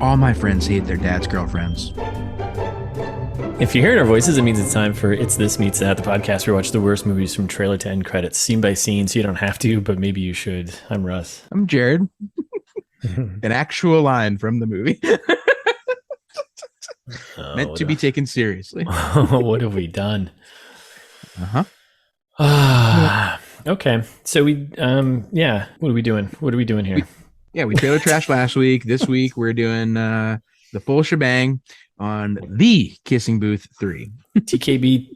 All my friends hate their dad's girlfriends. If you're hearing our voices, it means it's time for It's This Meets That, the podcast where we watch the worst movies from trailer to end credits, scene by scene, so you don't have to, but maybe you should. I'm Russ. I'm Jared. An actual line from the movie. Meant to be taken seriously. What have we done? Okay. So we, what are we doing? What are we doing here? We trailer trashed last week. This week, we're doing the full shebang on The Kissing Booth 3. TKB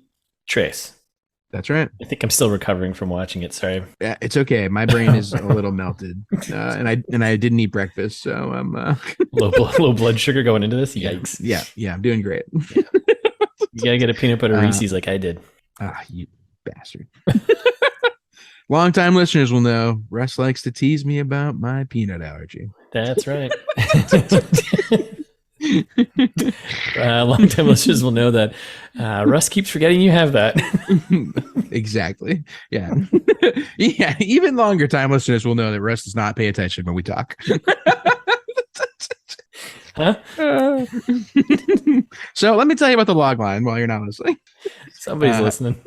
Trace. That's right. I think I'm still recovering from watching it. Sorry. Yeah, it's okay. My brain is a little melted, and I didn't eat breakfast, so I'm low blood sugar going into this. Yikes. Yeah, I'm doing great. Yeah. You gotta get a peanut butter Reese's like I did. You bastard. Longtime listeners will know Russ likes to tease me about my peanut allergy. That's right. Longtime listeners will know that Russ keeps forgetting you have that. Exactly. Yeah. Yeah. Even longer time listeners will know that Russ does not pay attention when we talk. Huh? So let me tell you about the log line while you're not listening. Somebody's listening.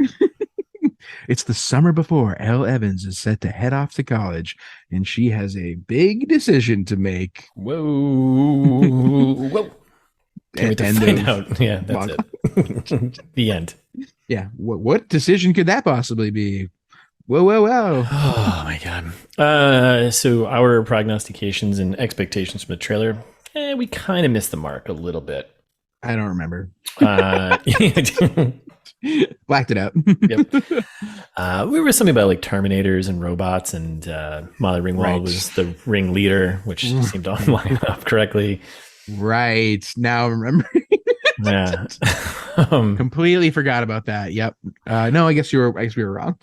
It's the summer before Elle Evans is set to head off to college, and she has a big decision to make. Whoa. Can't wait to find out. Yeah, that's it. The end. Yeah. What decision could that possibly be? Whoa. Oh, my God. So our prognostications and expectations from the trailer, we kind of missed the mark a little bit. I don't remember. Blacked it out. Yep. We were something about like Terminators and robots, and Molly Ringwald was the ringleader, which seemed to line up correctly. Right. Now I'm remembering. Yeah. Completely forgot about that. Yep. No, I guess we were wrong.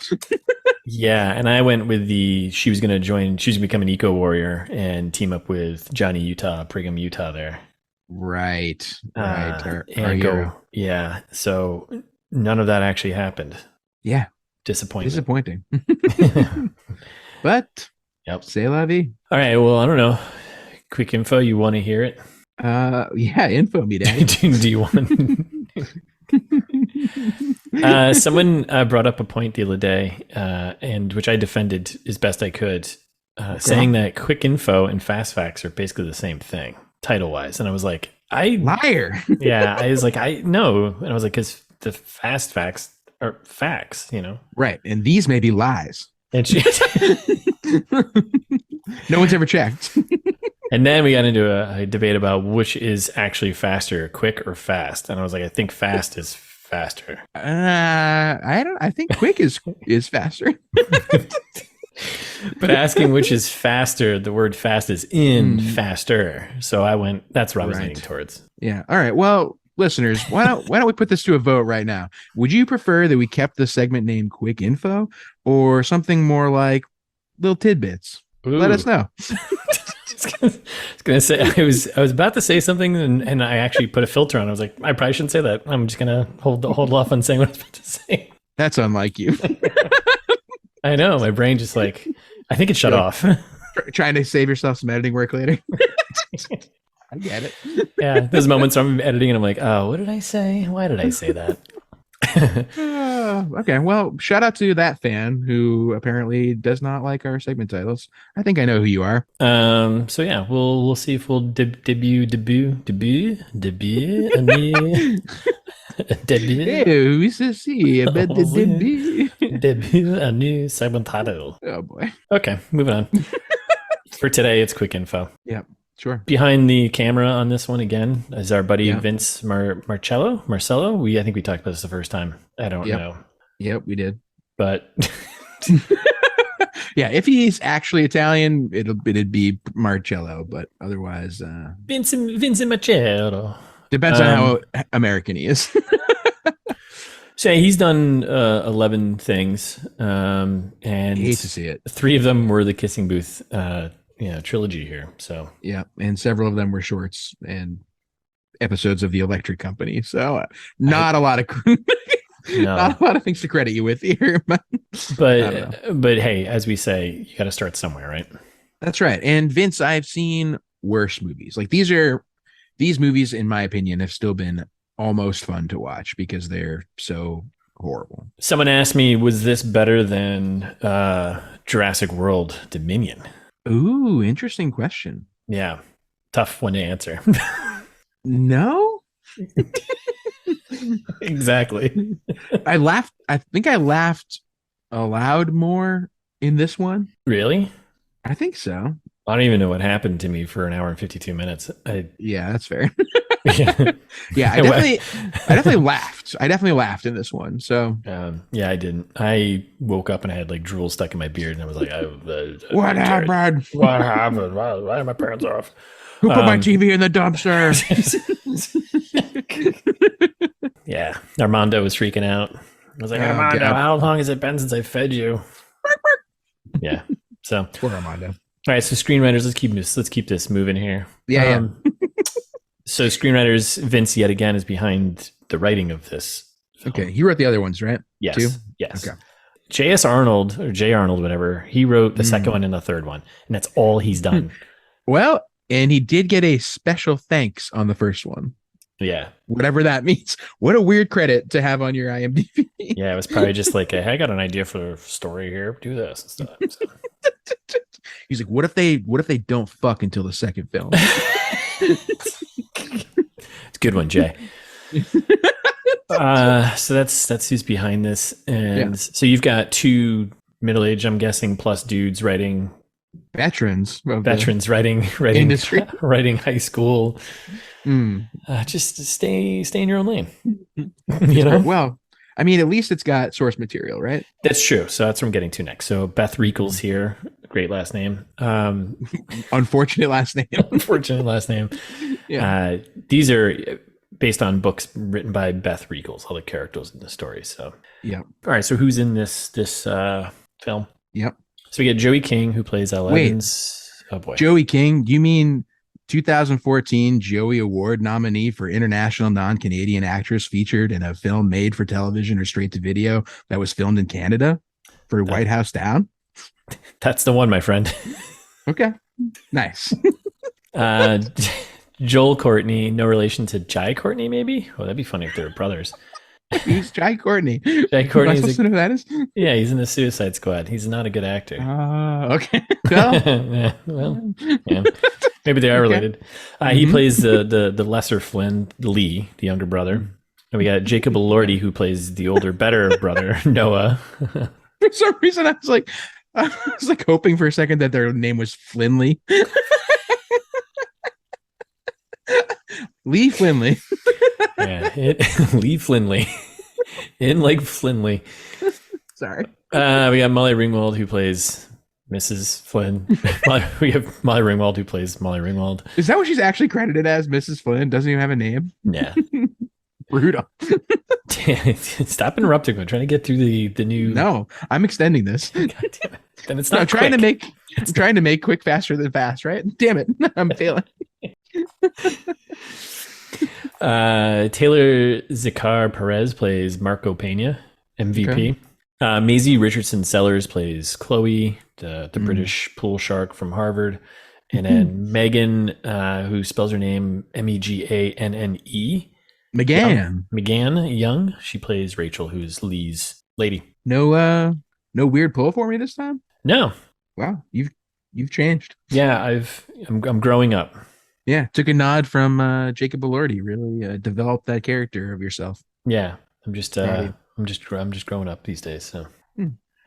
Yeah, and I went with she was going to become an eco warrior and team up with Johnny Utah, Brigham Utah there. Right. Our and hero. Yeah. So none of that actually happened. Yeah. Disappointing. But yep. C'est la vie. All right. Well, I don't know. Quick info. You want to hear it? Info me, Daddy. Do you want? Someone brought up a point the other day, and which I defended as best I could, saying that quick info and fast facts are basically the same thing, title wise. And I was like, liar. Yeah, I was like, I know, and I was like, because the fast facts are facts, Right, and these may be lies. And she, no one's ever checked. And then we got into a debate about which is actually faster, quick or fast. And I was like, I think fast is faster. I think quick is faster. But asking which is faster, the word fast is in faster. So that's what I was leaning towards. Yeah. All right. Well, listeners, why don't we put this to a vote right now? Would you prefer that we kept the segment name Quick Info or something more like Little Tidbits? Ooh. Let us know. I was gonna say I was about to say something and I actually put a filter on. I was like, I probably shouldn't say that. I'm just gonna hold off on saying what I was about to say. That's unlike you. I know, my brain just I think it shut off. Trying to save yourself some editing work later. I get it. Yeah, there's moments where I'm editing and I'm like, oh, what did I say? Why did I say that? Okay, well, shout out to that fan who apparently does not like our segment titles. I think I know who you are. So yeah, we'll see if we'll debut a new segment title. Oh boy. Okay, moving on. For today, it's quick info. Yep. Sure. Behind the camera on this one again is our buddy Vince Marcello. I think we talked about this the first time. I don't know. Yep, we did. But yeah, if he's actually Italian, it'd be Marcello, but otherwise Vince Marcello. Depends on how American he is. So he's done 11 things, and I hate to see it. 3 of them were the Kissing Booth trilogy here. So yeah, and several of them were shorts and episodes of The Electric Company. So not a lot of No. Not a lot of things to credit you with here. But But hey, as we say, you got to start somewhere, right? that's right. And Vince, I've seen worse movies. Like these movies, in my opinion, have still been almost fun to watch because they're so horrible. Someone asked me, was this better than Jurassic World Dominion? Ooh, interesting question. Yeah. Tough one to answer. No. Exactly. I think I laughed aloud more in this one. Really? I think so. I don't even know what happened to me for an hour and 52 minutes. Yeah, that's fair. Yeah. Yeah, I definitely laughed. I definitely laughed in this one. So yeah, I didn't. I woke up and I had like drool stuck in my beard, and I was like, what happened? What happened? Why are my pants off? Who put my TV in the dumpster? Yeah, Armando was freaking out. I was like, Armando, how long has it been since I fed you? Yeah. So poor Armando. All right, so screenwriters, let's keep this moving here. Yeah. So screenwriters, Vince yet again is behind the writing of this film. Okay, he wrote the other ones, right? Yes. Too? Yes. Okay. J.S. Arnold or J. Arnold, whatever, he wrote the second one and the third one, and that's all he's done. Well, and he did get a special thanks on the first one. Yeah. Whatever that means. What a weird credit to have on your IMDb. Yeah, it was probably just like, hey, I got an idea for a story here. Do this and stuff. So. He's like, what if they don't fuck until the second film? It's a good one, Jay. So that's who's behind this. And so you've got two middle-aged, I'm guessing, plus dudes writing veterans writing industry, writing high school. Just stay in your own lane. You know? Well, I mean, at least it's got source material, right? That's true. So that's what I'm getting to next. So Beth Reekles here, great last name. Unfortunate last name. Unfortunate last name. Yeah. These are based on books written by Beth Reekles, all the characters in the story. So yeah. All right. So who's in this film? Yep. So we get Joey King, who plays Al Evans. Oh boy. Joey King? You mean 2014 Joey Award nominee for International Non-Canadian Actress featured in a film made for television or straight to video that was filmed in Canada for White House Down? That's the one, my friend. Okay. Nice. Joel Courtney, no relation to Jai Courtney, maybe? Oh, that'd be funny if they were brothers. Who's Jai Courtney? Jai Courtney is who that is? Yeah, he's in the Suicide Squad. He's not a good actor. Okay. Well, yeah, maybe they are related. He plays the lesser Flynn, Lee, the younger brother. And we got Jacob Elordi, who plays the older, better brother, Noah. For some reason, I was like hoping for a second that their name was Flinley. Lee Flinley. Yeah, Lee Flinley. In like Flinley. Sorry. We got Molly Ringwald, who plays Mrs. Flynn. We have Molly Ringwald, who plays Molly Ringwald. Is that what she's actually credited as? Mrs. Flynn doesn't even have a name. Yeah. Brutal. Stop interrupting. I'm trying to get through the new. No, I'm extending this. God damn it. Then it's not. I'm trying to make quick faster than fast, right? Damn it. I'm failing. Taylor Zakhar Perez plays Marco Pena, MVP. Okay. Maisie Richardson-Sellers plays Chloe, the British pool shark from Harvard. And then Meganne, who spells her name Meganne. Meganne Young. She plays Rachel, who's Lee's lady. No weird pull for me this time? No. Wow, you've changed. Yeah, I'm growing up. Yeah, took a nod from Jacob Elordi. Really developed that character of yourself. Yeah, I'm just growing up these days. So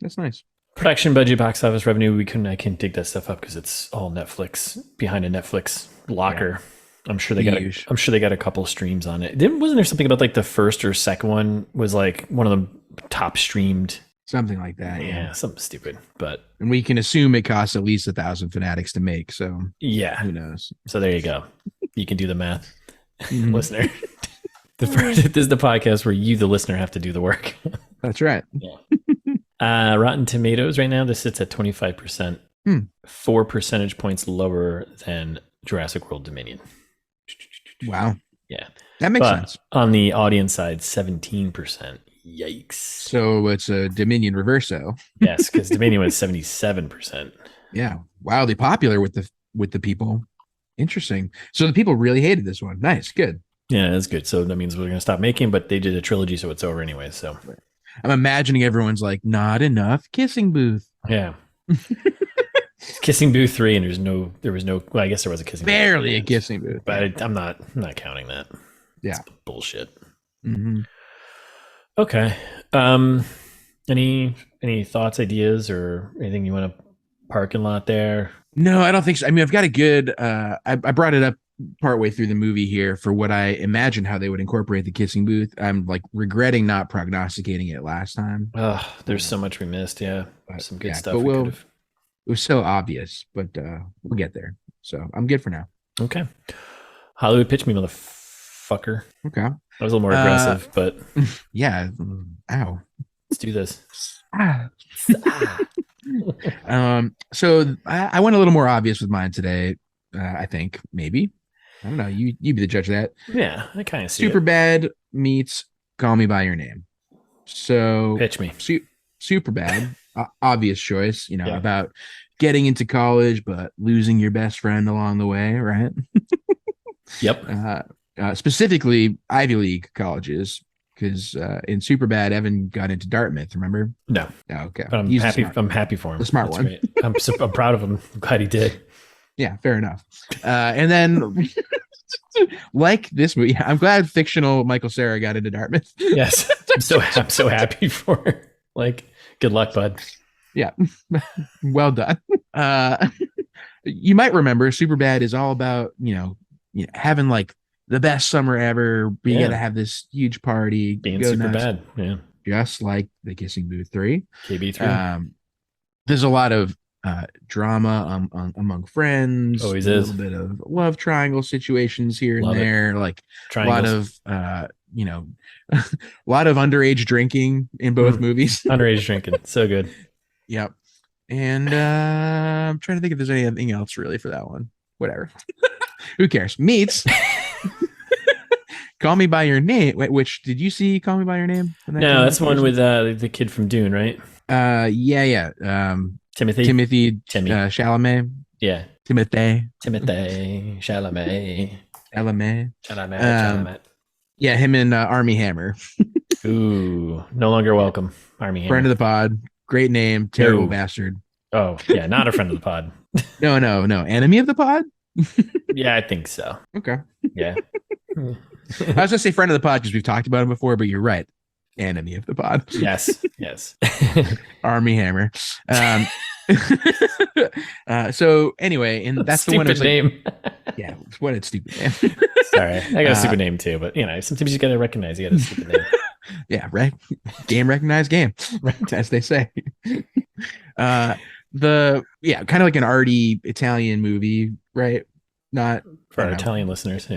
that's nice. Production budget, box office revenue. I can't dig that stuff up because it's all Netflix behind a Netflix locker. Yeah. I'm sure they got a couple streams on it. Wasn't there something about like the first or second one was like one of the top streamed? Something like that. Yeah, something stupid. And we can assume it costs at least 1,000 fanatics to make. So yeah, who knows? So there you go. You can do the math, listener. This is the podcast where you, the listener, have to do the work. That's right. Yeah. Rotten Tomatoes right now, this sits at 25%, 4 percentage points lower than Jurassic World Dominion. Wow. Yeah. That makes sense. On the audience side, 17%. Yikes. So it's a Dominion Reverso. Yes, because Dominion was 77%. Yeah, wildly popular with the people. Interesting. So the people really hated this one. Nice, good. Yeah, that's good. So that means we're going to stop making, but they did a trilogy, so it's over anyway. So I'm imagining everyone's like, not enough kissing booth. yeah. Kissing Booth 3, and there was no, well, I guess there was a kissing barely booth, a kissing booth, but I'm not counting that. Yeah, it's bullshit. Mm-hmm. Okay. Any thoughts, ideas, or anything you want to parking lot there? No, I don't think so. I mean, I've got a good. I brought it up partway through the movie here for what I imagine how they would incorporate the kissing booth. I'm like regretting not prognosticating it last time. Oh, there's so much we missed. Yeah, some good stuff. But it was so obvious, but we'll get there. So I'm good for now. Okay. Hollywood pitch me, motherfucker. Okay. I was a little more aggressive, but yeah. Ow. Let's do this. So I went a little more obvious with mine today. I think maybe. I don't know. You be the judge of that. Yeah, I kind of see Superbad meets Call Me by Your Name. So pitch me. Superbad, obvious choice. About getting into college but losing your best friend along the way, right? Yep. Specifically Ivy League colleges, because in Superbad, Evan got into Dartmouth. Remember? No. Oh, okay. But I'm happy. I'm happy for him. The smart one. Right. I'm proud of him. I'm glad he did. Yeah, fair enough. And then, like this movie, I'm glad fictional Michael Cera got into Dartmouth. Yes, I'm so happy for her. Like, good luck, bud. Yeah, well done. You might remember Superbad is all about having like the best summer ever. You got to have this huge party, being super bad. Yeah, just like the Kissing Booth 3, KB3. There's a lot of drama among friends. Always a is. little bit of love triangle situations here and Love there. It. Like Triangles. a lot of a lot of underage drinking in both movies. Underage drinking, so good. Yep. And I'm trying to think if there's anything else really for that one. Whatever. Who cares? Meets Call Me by Your Name. Which did you see? Call Me by Your Name? No, that's the one with the kid from Dune, right? Yeah. Timothy Chalamet. Yeah. Timothy Chalamet. Yeah, him and Army Hammer. Ooh, no longer welcome. Army Hammer. Friend of the pod. Great name. Terrible bastard. Oh, yeah, not a friend of the pod. No. Enemy of the pod? Yeah, I think so. Okay. Yeah. I was going to say friend of the pod because we've talked about him before, but you're right. Enemy of the pod. Yes. Army Hammer. So anyway, and that's the one. Stupid name. Yeah, what a stupid name. Sorry, I got a stupid name too, but sometimes you got to recognize you got a stupid name. Yeah, right. Game recognized game, as they say. Kind of like an arty Italian movie, right? Not for our Italian listeners.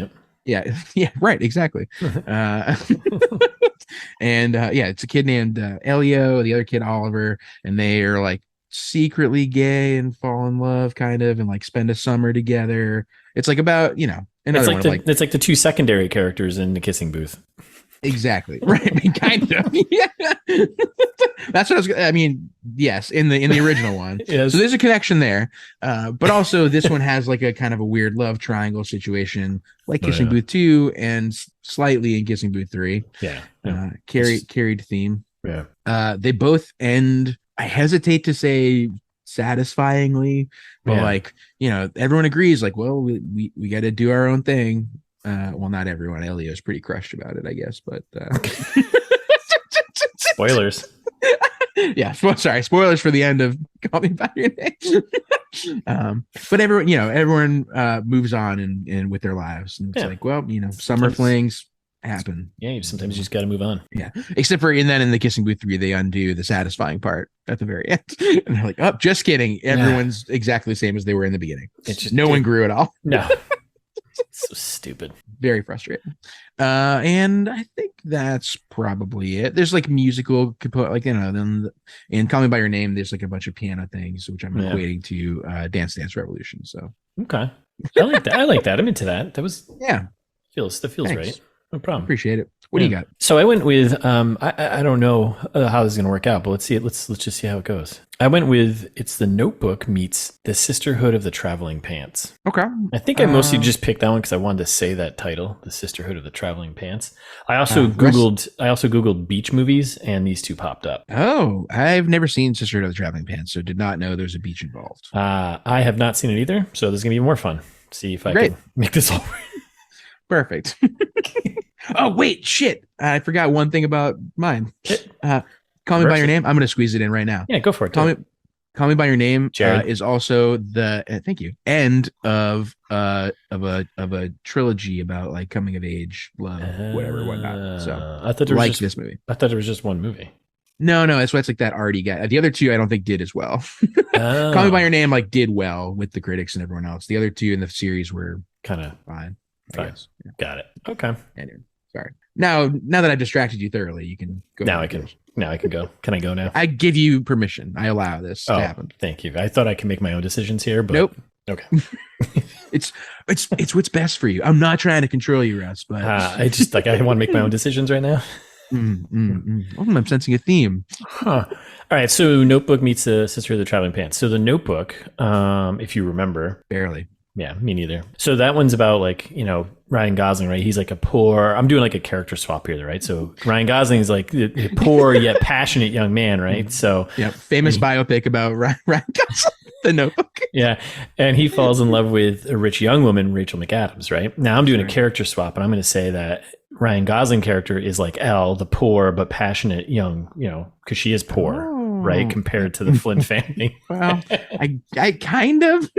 Yeah, right, exactly. And it's a kid named Elio, the other kid Oliver, and they are like secretly gay and fall in love, kind of, and like spend a summer together. It's like about it's like the two secondary characters in the Kissing Booth. Exactly. Right. I mean, kind of. Yeah. That's what I mean, yes, in the original one. Yes. So there's a connection there. But also this one has like a kind of a weird love triangle situation, like Kissing Booth 2 and slightly in Kissing Booth 3. Yeah. Carried theme. Yeah. They both end, I hesitate to say satisfyingly, but everyone agrees, like, well, we got to do our own thing. Well, not everyone. Elio's pretty crushed about it, I guess, but spoilers. Yeah, sorry, spoilers for the end of Call Me by Your Name. But everyone moves on and with their lives, and it's like, well, summer flings happen. Yeah, sometimes you just got to move on. Yeah, except for in the Kissing Booth 3, they undo the satisfying part at the very end, and they're like, oh, just kidding, everyone's exactly the same as they were in the beginning. It's just no one grew at all. No. So stupid. Very frustrating. And I think that's probably it. There's like musical, like, then in Call Me by Your Name, there's like a bunch of piano things, which I'm equating to Dance Dance Revolution. So okay, I like that. I'm into that. That was that feels Thanks. Right. No problem. Appreciate it. What do you got? So I went with I don't know how this is going to work out, but let's see it. Let's just see how it goes. I went with it's The Notebook meets The Sisterhood of the Traveling Pants. Okay. I think I mostly just picked that one because I wanted to say that title, The Sisterhood of the Traveling Pants. I also Googled beach movies, and these two popped up. Oh, I've never seen Sisterhood of the Traveling Pants, so did not know there's a beach involved. I have not seen it either, so this is gonna be more fun. See if I can make this all. Perfect. Oh wait, shit! I forgot one thing about mine. Call Me by Your Name. I'm gonna squeeze it in right now. Yeah, go for it. Call Me by Your Name Jared. is also the thank you end of a trilogy about like coming of age, love, whatever, whatnot. So I thought it was this movie. I thought it was just one movie. No, that's why it's like that arty guy. The other two I don't think did as well. Call Me by Your Name like did well with the critics and everyone else. The other two in the series were kind of fine. I guess. Yeah. Got it. Okay. Anyway, sorry. Now that I've distracted you thoroughly, you can go. Now I can go. Can I go now? I give you permission. I allow this to happen. Thank you. I thought I could make my own decisions here, but nope. Okay. It's what's best for you. I'm not trying to control you, Russ, but I just I want to make my own decisions right now. I'm sensing a theme. Huh. All right. So Notebook meets The Sister of the Traveling Pants. So The Notebook, if you remember, barely. Yeah, me neither. So that one's about like, Ryan Gosling, right? He's like a poor, I'm doing like a character swap here, right? So Ryan Gosling is like a poor yet passionate young man, right? So yeah, famous biopic about Ryan Gosling, The Notebook. Yeah. And he falls in love with a rich young woman, Rachel McAdams, right? Now I'm doing a character swap, and I'm going to say that Ryan Gosling character is like Elle, the poor but passionate young, because she is poor. Right, compared to the Flynn family. Well, I kind of.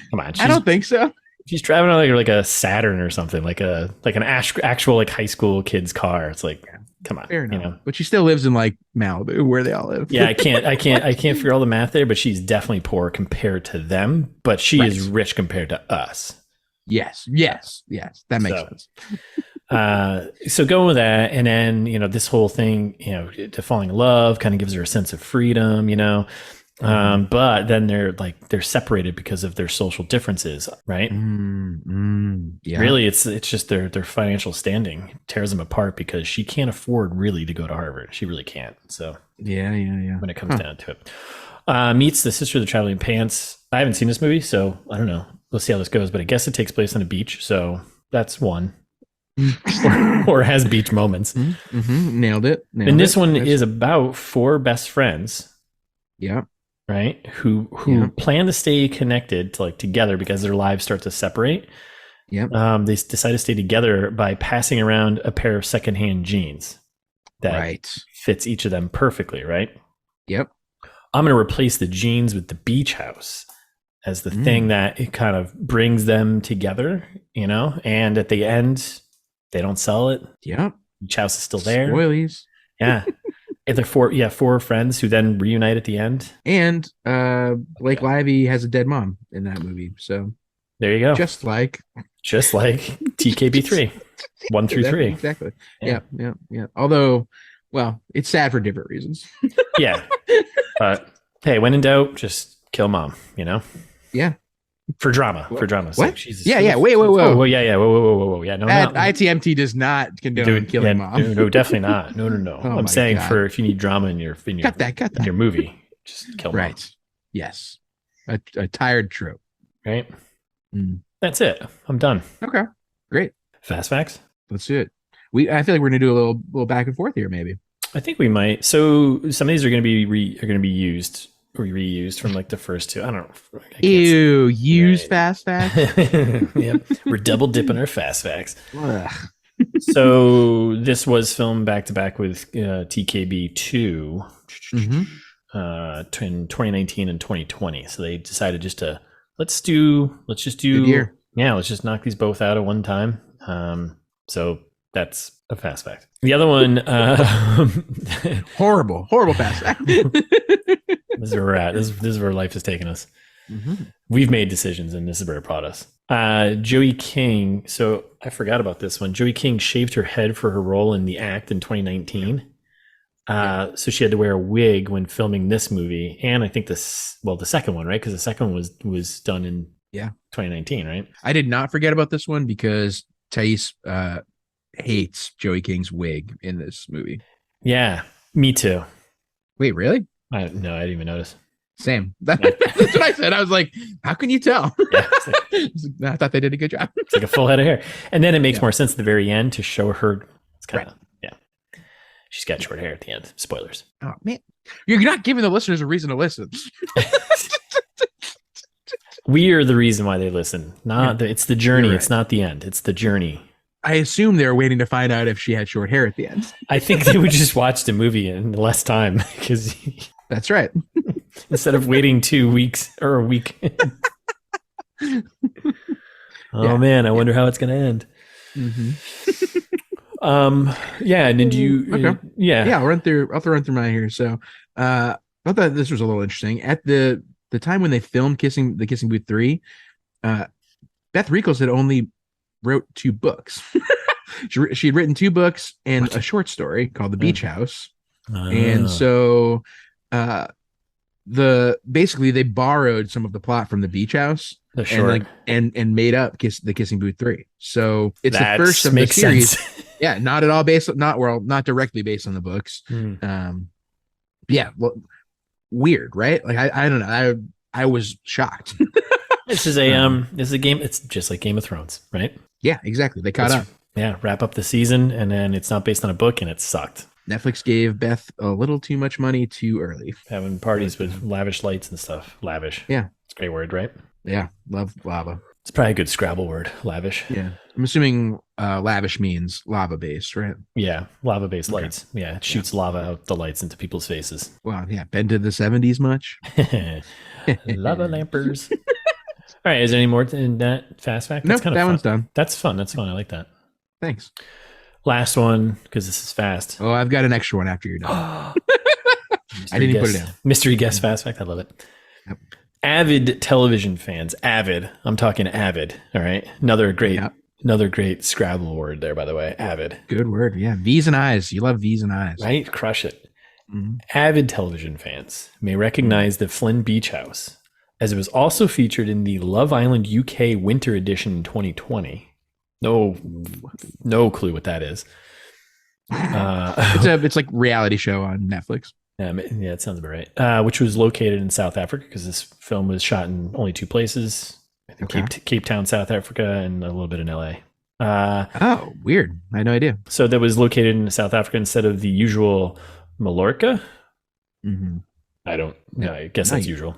Come on, I don't think so. She's driving like a Saturn or something, like an actual like high school kid's car. It's like, come on, fair enough. But she still lives in like Malibu, where they all live. Yeah, I can't figure all the math there. But she's definitely poor compared to them. But she is rich compared to us. Yes, that makes sense. So going with that, and then this whole thing, to falling in love kind of gives her a sense of freedom, but then they're separated because of their social differences, right? Yeah. Really, it's just their financial standing tears them apart because she can't afford really to go to Harvard. She really can't. So yeah. When it comes down to it, meets The Sister of the Traveling Pants. I haven't seen this movie, so I don't know. We'll see how this goes. But I guess it takes place on a beach, so that's one. or has beach moments. Nailed it. This one is about four best friends. Yeah. Right. Who plan to stay connected together because their lives start to separate. Yeah. They decide to stay together by passing around a pair of secondhand jeans that fits each of them perfectly. Right. Yep. I'm going to replace the jeans with the beach house as the thing that it kind of brings them together, and at the end, they don't sell it. Yep. Each house is still there. Spoilies. Yeah. And they're four friends who then reunite at the end. And Blake Lively has a dead mom in that movie. So there you go. Just like TKB3, 1 through 3. Exactly. Yeah. Although, well, it's sad for different reasons. Yeah. But hey, when in doubt, just kill mom, Yeah. For drama. What? Sake. Jesus. Yeah. Wait. Oh, yeah. Whoa. Yeah. No. ITMT does not condone killing mom. No, definitely not. No. Oh, I'm saying God. for if you need drama in your cut that. In your movie, just kill mom. Right. Yes. A tired trope. Right. That's it. I'm done. Okay. Great. Fast facts. Let's do it. I feel like we're gonna do a little back and forth here, maybe. I think we might. So some of these are going to be used or reused from the first two. I don't know. Use fast facts. Yep. We're double dipping our fast facts. So this was filmed back to back with TKB 2 in 2019 and 2020. So they decided let's just do let's just knock these both out at one time. So that's a fast fact. The other one, horrible fast fact. This is where we're at. This is where life has taken us. We've made decisions, and this is where it brought us. Joey King. So I forgot about this one. Joey King shaved her head for her role in The Act in 2019. So she had to wear a wig when filming this movie, and I think the second one, right? Because the second one was done in 2019, right? I did not forget about this one because Thais hates Joey King's wig in this movie. Yeah, me too. Wait, really? No, I didn't even notice. Same. That's what I said. I was like, how can you tell? Yeah, I thought they did a good job. It's like a full head of hair. And then it makes more sense at the very end to show her. It's kind of, yeah. She's got short hair at the end. Spoilers. Oh, man. You're not giving the listeners a reason to listen. We are the reason why they listen. It's the journey. Right. It's not the end. It's the journey. I assume they were waiting to find out if she had short hair at the end. I think they would just watch the movie in less time because that's right. Instead of waiting 2 weeks or a week. Man, I wonder how it's going to end. Mm-hmm. Yeah, and did you? Okay. Yeah. I'll run through mine here. So, I thought this was a little interesting. At the time when they filmed The Kissing Booth 3, Beth Reekles had only wrote 2 books. She had written 2 books and a short story called The Beach House. And so basically they borrowed some of the plot from The Beach House and made up The Kissing Booth 3. So it's the first of the series. Yeah, not at all not directly based on the books. Yeah, well, weird, right? Like I don't know. I was shocked. This is a game. It's just like Game of Thrones, right? Yeah, exactly. They caught up. Yeah, wrap up the season, and then it's not based on a book, and it sucked. Netflix gave Beth a little too much money too early. Having parties with lavish lights and stuff. Lavish. Yeah. It's a great word, right? Yeah. Love lava. It's probably a good Scrabble word. Lavish. Yeah. I'm assuming lavish means lava based, right? Yeah. Lava based lights. Yeah. It shoots lava out the lights into people's faces. Wow. Yeah. Been to the 70s much? Lava lampers. All right. Is there any more in that fast fact? No, that one's done. That's fun. That's fun. I like that. Thanks. Last one, because this is fast. Oh, I've got an extra one after you're done. I didn't even put it in. Mystery guest fast fact. I love it. Yep. Avid television fans. Avid. I'm talking avid. All right. Another great Scrabble word there, by the way. Avid. Good word. Yeah. V's and I's. You love V's and I's. Right? Crush it. Mm-hmm. Avid television fans may recognize the Flynn Beach House, as it was also featured in the Love Island UK Winter Edition in 2020. No clue what that is. It's like reality show on Netflix. Yeah, it sounds about right. Which was located in South Africa, because this film was shot in only 2 places. I think Cape Town, South Africa, and a little bit in LA. Oh, weird. I had no idea. So that was located in South Africa instead of the usual Mallorca. Mm-hmm. I guess that's usual.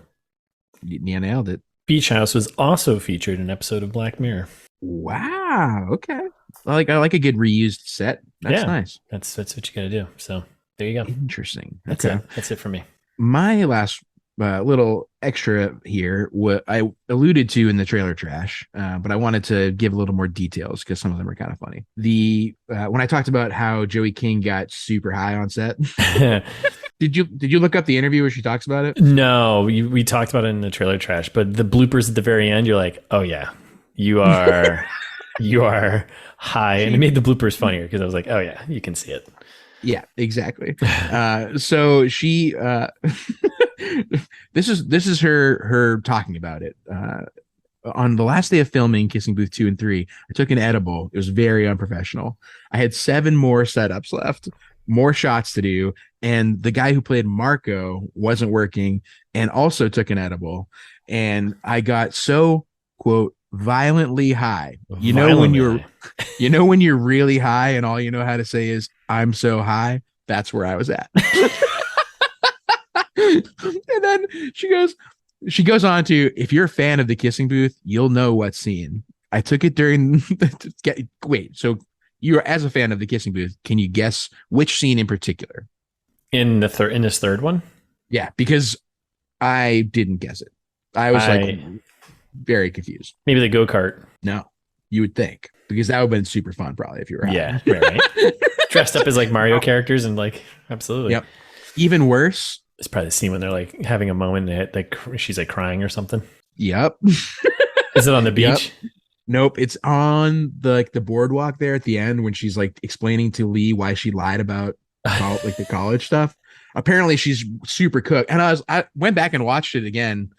You nailed it. Beach House was also featured in an episode of Black Mirror. Wow. Okay. I like a good reused set. That's nice. That's what you got to do. So there you go. Interesting. That's it. That's it for me. My last little extra here, what I alluded to in the trailer trash, but I wanted to give a little more details because some of them are kind of funny. When I talked about how Joey King got super high on set. Did you look up the interview where she talks about it? No, we talked about it in the trailer trash, but the bloopers at the very end, you're like, oh yeah, you are high, and it made the bloopers funnier because I was like, oh yeah, you can see it. Yeah, exactly. So she, this is her talking about it. On the last day of filming Kissing Booth 2 and 3, I took an edible. It was very unprofessional. I had 7 more setups left, more shots to do, and the guy who played Marco wasn't working and also took an edible. And I got so, quote, violently high. You know when you're really high and all you know how to say is I'm so high? That's where I was at. And then she goes on to, if you're a fan of The Kissing Booth, you'll know what scene. I took it during so you're, as a fan of The Kissing Booth, can you guess which scene in particular? In this third one? Yeah, because I didn't guess it. I was very confused. Maybe the go-kart. No, you would think, because that would have been super fun probably if you were high. Yeah, right. Dressed up as like Mario characters and like, absolutely. Yep. Even worse. It's probably the scene when they're like having a moment and like she's like crying or something. Yep. Is it on the beach? Yep. Nope. It's on the boardwalk there at the end when she's like explaining to Lee why she lied about like the college stuff. Apparently she's super cooked. And I went back and watched it again,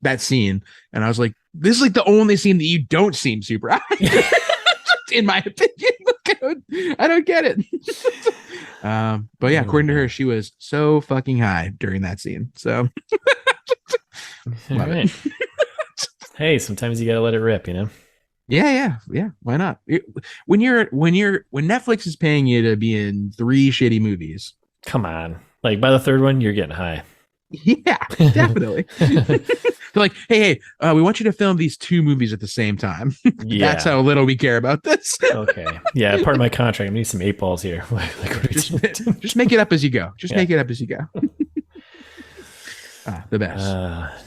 that scene, and I was like, this is like the only scene that you don't seem super high. In my opinion. don't get it. But yeah, according to her, she was so fucking high during that scene. So love it. Hey, sometimes you gotta let it rip, you know? Yeah. Why not? When Netflix is paying you to be in 3 shitty movies. Come on. Like by the third one, you're getting high. Yeah, definitely. They're like, hey, we want you to film these 2 movies at the same time. Yeah. That's how little we care about this. Okay. Yeah, part of my contract. I need some 8 balls here. Just make it up as you go. Make it up as you go. The best.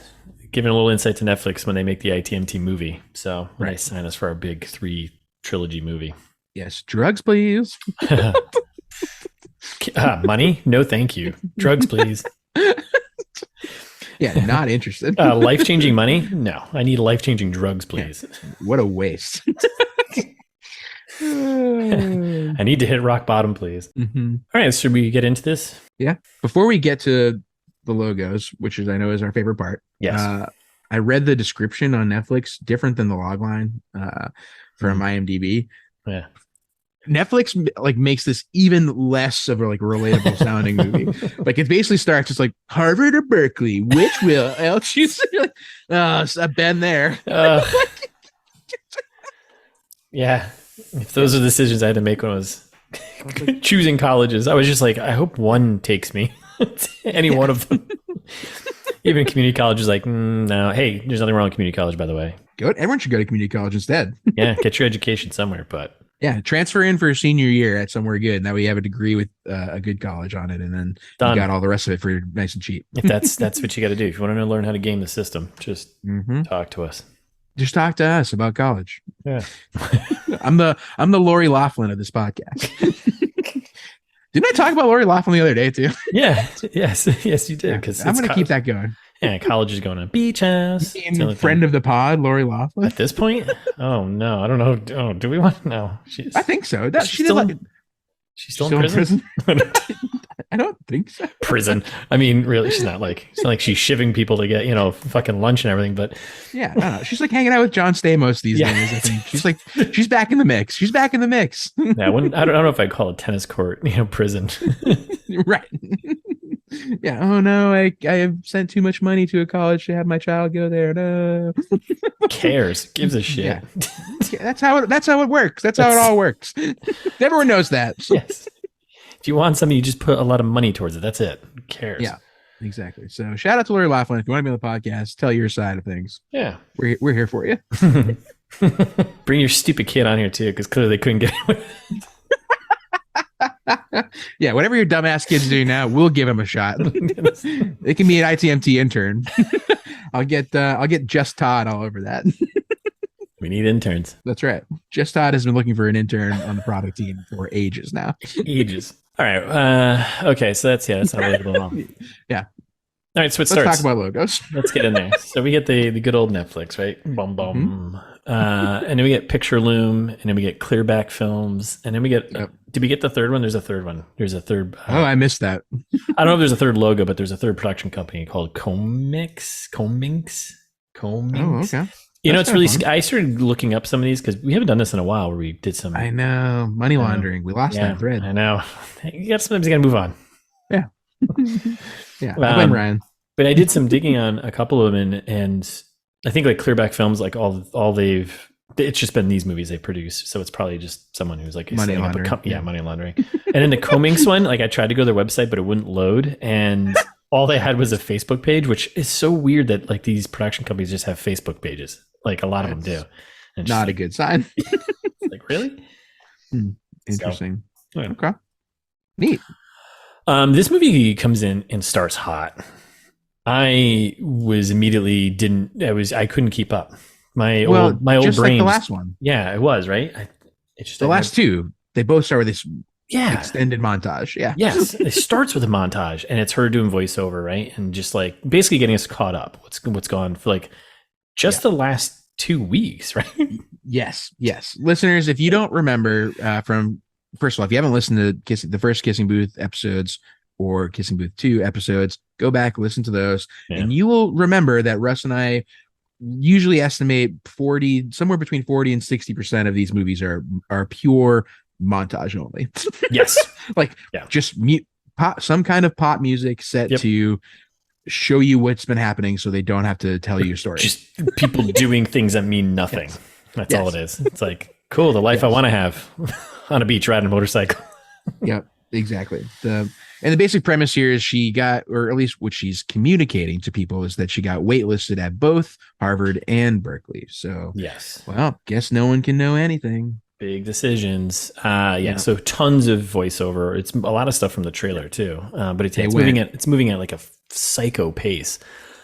Giving a little insight to Netflix when they make the ITMT movie. So when they Right. sign us for our big 3 trilogy movie. Yes, drugs, please. Money? No, thank you. Drugs, please. Yeah, not interested. Life-changing money? No, I need life-changing drugs, please. Yeah. What a waste. I need to hit rock bottom, please. Mm-hmm. All right, should we get into this? Yeah. Before we get to the logos, which is I know is our favorite part. Yes. I read the description on Netflix, different than the logline from IMDb. Yeah. Netflix like makes this even less of a like relatable sounding movie. Like it basically starts just like Harvard or Berkeley, which will I'll choose. Like, I've been there. Yeah. If those are the decisions I had to make when I was choosing colleges, I was just like, I hope one takes me. Any one of them. Even community college is like, no. Hey, there's nothing wrong with community college, by the way. Everyone should go to community college instead. Yeah, get your education somewhere, but yeah, transfer in for a senior year at somewhere good. And that way you have a degree with a good college on it, and then you got all the rest of it for nice and cheap. If that's what you got to do. If you want to learn how to game the system, just talk to us. Just talk to us about college. Yeah, I'm the Lori Loughlin of this podcast. Didn't I talk about Lori Loughlin the other day too? Yeah. Yes, you did. Because I'm going to keep that going. Yeah, college is going on beach house. Friend of the pod, Lori Loughlin. At this point, oh no, I don't know. Oh, do we want? No, I think so. She's still in prison. I don't think so. Prison. I mean, really, she's not like she's shivving people to get fucking lunch and everything. But yeah, no. She's like hanging out with John Stamos these days. I think she's back in the mix. She's back in the mix. Yeah, I don't know if I'd call a tennis court, prison. Right. Yeah. Oh no, I have sent too much money to a college to have my child go there. No. Cares? Gives a shit. Yeah. That's how it works. That's how it all works. Everyone knows that. Yes. If you want something, you just put a lot of money towards it. That's it. Who cares? Yeah. Exactly. So shout out to Lori Loughlin. If you want to be on the podcast, tell your side of things. Yeah. We're here for you. Bring your stupid kid on here too, because clearly they couldn't get it. Yeah, whatever your dumbass kids do now, we'll give him a shot. It can be an ITMT intern. I'll get Just Todd all over that. We need interns. That's right. Just Todd has been looking for an intern on the product team for ages now. Ages. All right. Okay. So that's not relatable at all. Yeah. All right. So Let's talk about logos. Let's get in there. So we get the good old Netflix, right? Boom, boom. And then we get Picture Loom, and then we get Clearback Films, and then we get. Did we get the third one? There's a third one. There's a third. I missed that. I don't know if there's a third logo, but there's a third production company called Cominx. Oh, okay. It's really. I started looking up some of these because we haven't done this in a while. Where we did some. I know money laundering. We lost that thread. I know. Sometimes you got to move on. Yeah. Yeah. I blame Ryan. But I did some digging on a couple of them, and I think like Clearback Films, like all it's just been these movies they produce. So it's probably just someone who's like money laundering. Money laundering. And then the Cominx one, like I tried to go to their website, but it wouldn't load. And all they had was a Facebook page, which is so weird that like these production companies just have Facebook pages. Like a lot of them do. And not a good sign. Like, really? Interesting. So, yeah. Okay. Neat. This movie comes in and starts hot. I was immediately I couldn't keep up. My old brain. Like the last one. Yeah, it was, right? The last two, they both start with this extended montage. Yeah. Yes. It starts with a montage, and it's her doing voiceover, right? And just like basically getting us caught up. What's gone for like just the last 2 weeks, right? Yes. Listeners, if you don't remember first of all, if you haven't listened to the first Kissing Booth episodes or Kissing Booth 2 episodes, go back, listen to those, and you will remember that Russ and I usually estimate somewhere between 40 and 60% of these movies are pure montage only. Yes. Like just pop, some kind of pop music set to show you what's been happening so they don't have to tell you a story. Just people doing things that mean nothing. That's all it is. It's like, cool, the life I want to have on a beach riding a motorcycle. Yep, exactly. And the basic premise here is she got, or at least what she's communicating to people, is that she got waitlisted at both Harvard and Berkeley. So, well, guess no one can know anything. Big decisions. So tons of voiceover. It's a lot of stuff from the trailer too. But it's moving at like a psycho pace.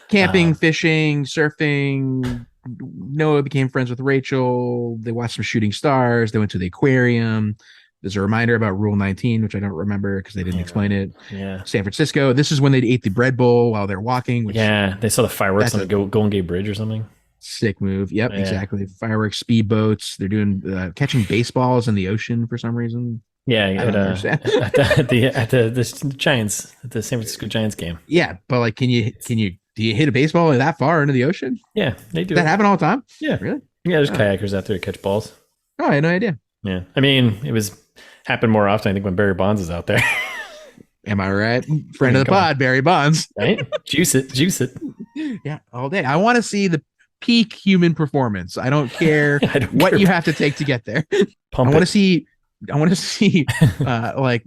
Camping, fishing, surfing. Noah became friends with Rachel. They watched some shooting stars. They went to the aquarium. There's a reminder about Rule 19, which I don't remember because they didn't explain it. Yeah. San Francisco. This is when they ate the bread bowl while they're walking. They saw the fireworks on the Golden Gate Bridge or something. Sick move. Yep, exactly. Fireworks, speedboats. They're doing catching baseballs in the ocean for some reason. Yeah, at the Giants, at the San Francisco Giants game. Yeah, but like, do you hit a baseball that far into the ocean? Yeah, they do. Does that happen all the time? Yeah, really? Yeah, there's kayakers out there to catch balls. Oh, I had no idea. Yeah, I mean, it happened more often, I think, when Barry Bonds is out there. Am I right? Friend of the pod, Barry Bonds. Right? Juice it. Yeah, all day. I want to see the peak human performance. I don't care what you have to take to get there. I want to see like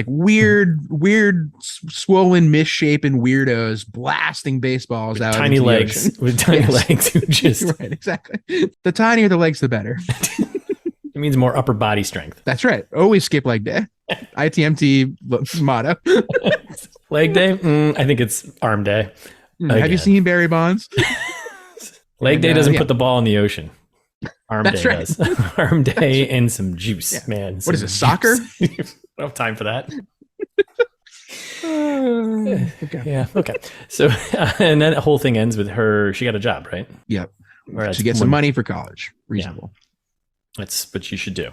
weird swollen misshapen weirdos blasting baseballs with out tiny legs with tiny legs who just right, exactly. The tinier the legs, the better. It means more upper body strength. That's right. Always skip leg day. ITMT motto. Leg day? I think it's arm day. Have you seen Barry Bonds? Leg day doesn't put the ball in the ocean. Arm That's day right. does. Arm day and some juice, man. What is it, soccer? I don't have time for that. Okay. Yeah. Okay. So, and then the whole thing ends with her. She got a job, right? Yep. She gets some money for college. Reasonable. Yeah. That's what you should do.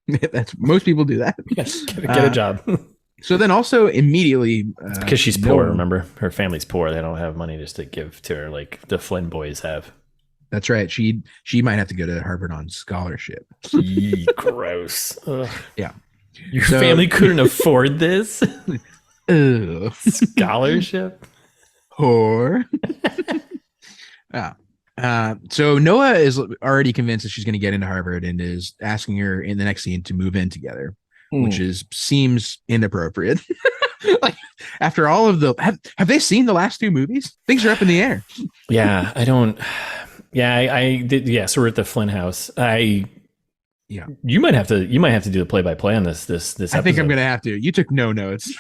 That's most people do that. Yes. Get a job. So then also immediately it's because she's poor. Remember, her family's poor. They don't have money just to give to her like the Flynn boys have. That's right. She might have to go to Harvard on scholarship. Gross. Ugh. Yeah. Your family couldn't afford this scholarship. Whore. So Noah is already convinced that she's going to get into Harvard and is asking her in the next scene to move in together, which seems inappropriate. Like after all of the have they seen the last two movies? Things are up in the air. Yeah, I don't. Yeah, I did. Yeah, so we're at the Flynn house. You might have to do the play-by-play on this episode. I think I'm gonna have to. You took no notes.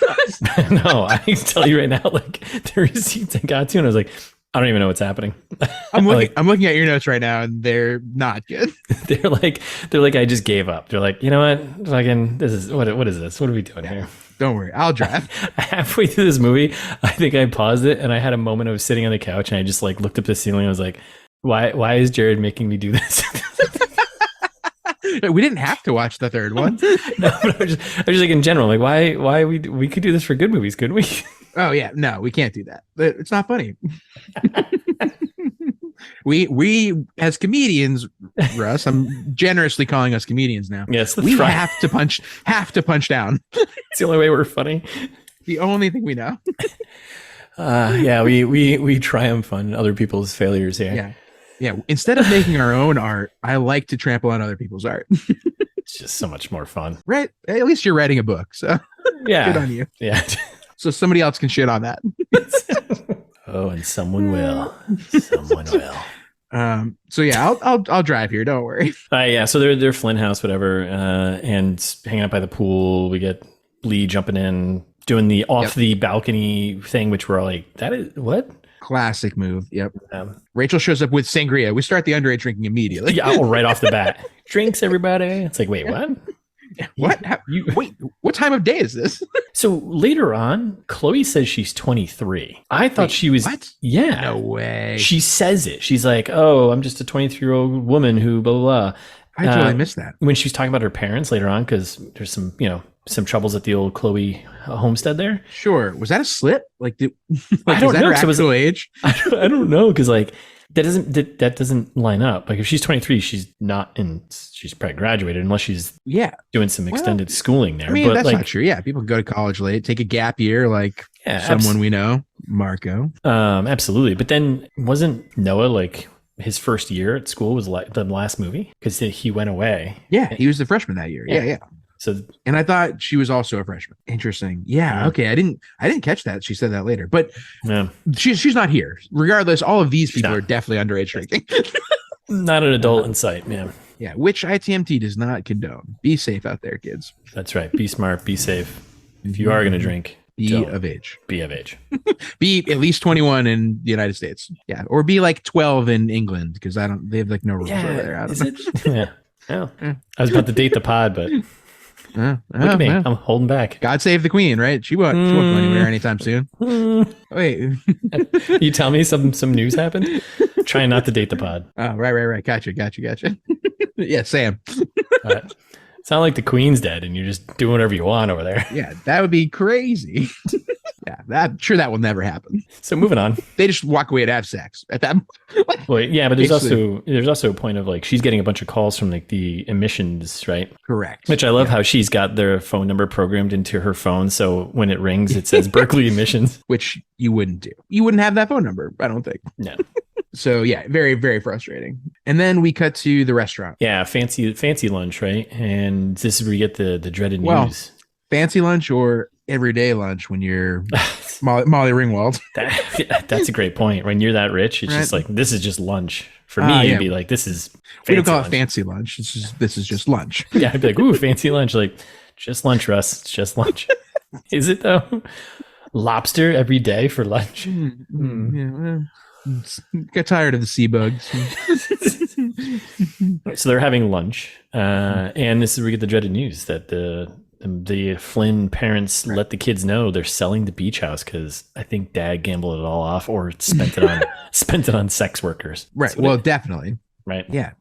No, I can tell you right now, like the receipts I got to, and I was like, I don't even know what's happening. I'm looking at your notes right now, and they're not good. They're like, I just gave up. They're like, you know what? Fucking, this is what is this? What are we doing here? Don't worry, I'll drive. Halfway through this movie, I think I paused it, and I had a moment of sitting on the couch, and I just like looked up the ceiling. And I was like, why is Jared making me do this? We didn't have to watch the third one. No, but I was just like in general, like why we could do this for good movies, couldn't we? Oh yeah, no, we can't do that. It's not funny. we as comedians, Russ, I'm generously calling us comedians now. Yes, we have to punch down. It's the only way we're funny. The only thing we know. Yeah, we triumph on other people's failures here. Yeah. Yeah, instead of making our own art, I like to trample on other people's art. It's just so much more fun. Right? At least you're writing a book, so yeah, good on you. Yeah. So somebody else can shit on that. Oh, and someone will. Someone will. So yeah, I'll drive here. Don't worry. Yeah. So they're Flynn house, whatever, and hanging out by the pool. We get Lee jumping in, doing the off the balcony thing, which we're all like, that is what? Classic move. Yep. Rachel shows up with sangria. We start the underage drinking immediately. Yeah, right off the bat. Drinks, everybody. It's like, wait, what? What? Wait, what time of day is this? So later on, Chloe says she's 23. I thought she was. What? Yeah. No way. She says it. She's like, oh, I'm just a 23-year-old woman who blah, blah, blah. I totally missed that. When she was talking about her parents later on, because there's some troubles at the old Chloe homestead there. Sure. Was that a slip? Like, I don't know. Her actual age? I don't know. Because like that doesn't line up. Like if she's 23, she's probably graduated unless she's doing some extended schooling there. I mean, but that's like, not true. Yeah, people go to college late, take a gap year, like someone we know, Marco. Absolutely. But then wasn't Noah like his first year at school was like the last movie because he went away? Yeah, he was the freshman that year. Yeah. So, and I thought she was also a freshman. Interesting. Yeah. Okay. I didn't catch that. She said that later, but she's not here. Regardless, all of these people are definitely underage drinking. Not an adult in sight, man. Yeah. Which ITMT does not condone. Be safe out there, kids. That's right. Be smart. Be safe. If you are going to drink, be of age. Be of age. Be at least 21 in the United States. Yeah. Or be like 12 in England because they have like no rules over there. I don't know. Yeah. I was about to date the pod, but. Look at me. I'm holding back. God save the queen, right? She won't go anywhere anytime soon. Wait. You tell me some news happened? Trying not to date the pod. Oh, right. Gotcha. Yeah, Sam. Sound like the queen's dead and you're just doing whatever you want over there. Yeah, that would be crazy. Yeah, I'm sure that will never happen. So moving on. They just walk away to have sex at that. Well, yeah, but there's also a point of like she's getting a bunch of calls from like the emissions, right? Correct. Which I love how she's got their phone number programmed into her phone, so when it rings, it says Berkeley emissions. Which you wouldn't do. You wouldn't have that phone number, I don't think. No. So yeah, very, very frustrating. And then we cut to the restaurant. Yeah, fancy lunch, right? And this is where you get the dreaded news. Fancy lunch or everyday lunch when you're Molly Ringwald. That's a great point. When you're that rich, it's just like this is just lunch. For me, it'd be like this is fancy. We don't call it fancy lunch. This is just lunch. Yeah, I'd be like, ooh, fancy lunch. Like just lunch, Russ. It's just lunch. Is it though? Lobster every day for lunch. Yeah. Get tired of the sea bugs. So they're having lunch, and this is where we get the dreaded news that the Flynn parents let the kids know they're selling the beach house because I think Dad gambled it all off or spent it on sex workers. Right. Well, definitely. Right. Yeah.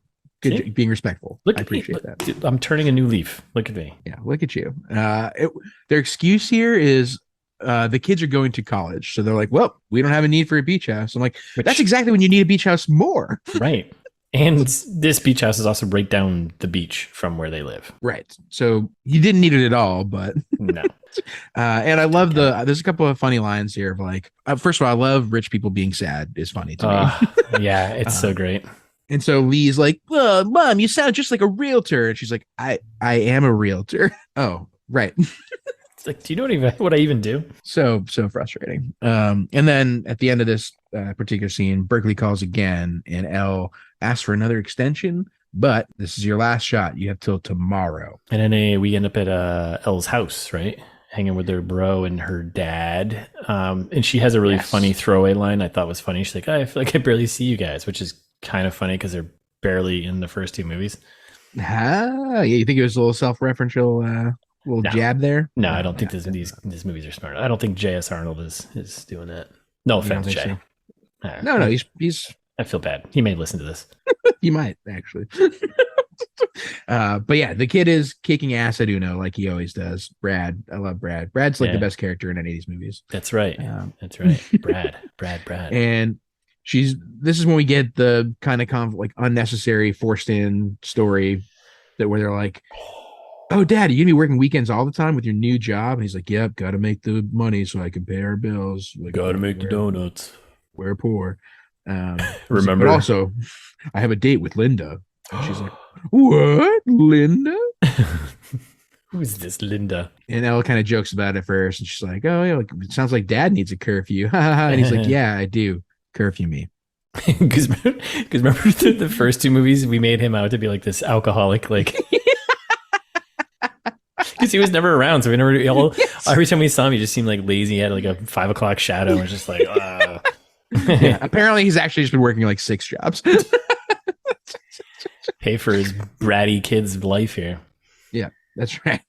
Good. Being respectful. I appreciate that. Dude, I'm turning a new leaf. Look at me. Yeah. Look at you. Their excuse here is the kids are going to college. So they're like, well, we don't have a need for a beach house. I'm like, that's exactly when you need a beach house more. Right. And this beach house is also right down the beach from where they live. Right. So you didn't need it at all, but no. And I love there's a couple of funny lines here of like, first of all, I love rich people being sad is funny to me. Yeah, it's so great. And so Lee's like, well, Mom, you sound just like a realtor. And she's like, I am a realtor. Oh, right. It's like, do you know what I even do? So frustrating. And then at the end of this particular scene, Berkeley calls again and Elle asks for another extension, but this is your last shot. You have till tomorrow. And then we end up at Elle's house, right? Hanging with her bro and her dad. And she has a really funny throwaway line I thought was funny. She's like, I feel like I barely see you guys, which is kind of funny because they're barely in the first two movies. Yeah, you think it was a little self-referential little jab there? No, I don't think these movies are smart. I don't think J.S. Arnold is doing that. No offense, Jay. So? No, he's. I feel bad. He may listen to this. He might actually. But yeah, the kid is kicking ass at Uno like he always does. Brad, I love Brad. Brad's like the best character in any of these movies. That's right. That's right. Brad. And this is when we get the kind of like unnecessary forced in story where they're like, oh, Dad, are you gonna be working weekends all the time with your new job? And he's like, yep, gotta make the money so I can pay our bills. Like, gotta make the donuts. We're poor. Remember, but also, I have a date with Linda. And she's like, what, Linda? Who's this Linda? And Elle kind of jokes about it first, and she's like, oh, yeah, it sounds like Dad needs a curfew. And he's like, yeah, I do. Curfew me. Because remember the first two movies, we made him out to be like this alcoholic, like. Because he was never around, so we never. Every time we saw him, he just seemed like lazy. He had like a 5 o'clock shadow, and was just like. Yeah, apparently, he's actually just been working like 6 jobs. Pay for his bratty kid's life here. Yeah, that's right.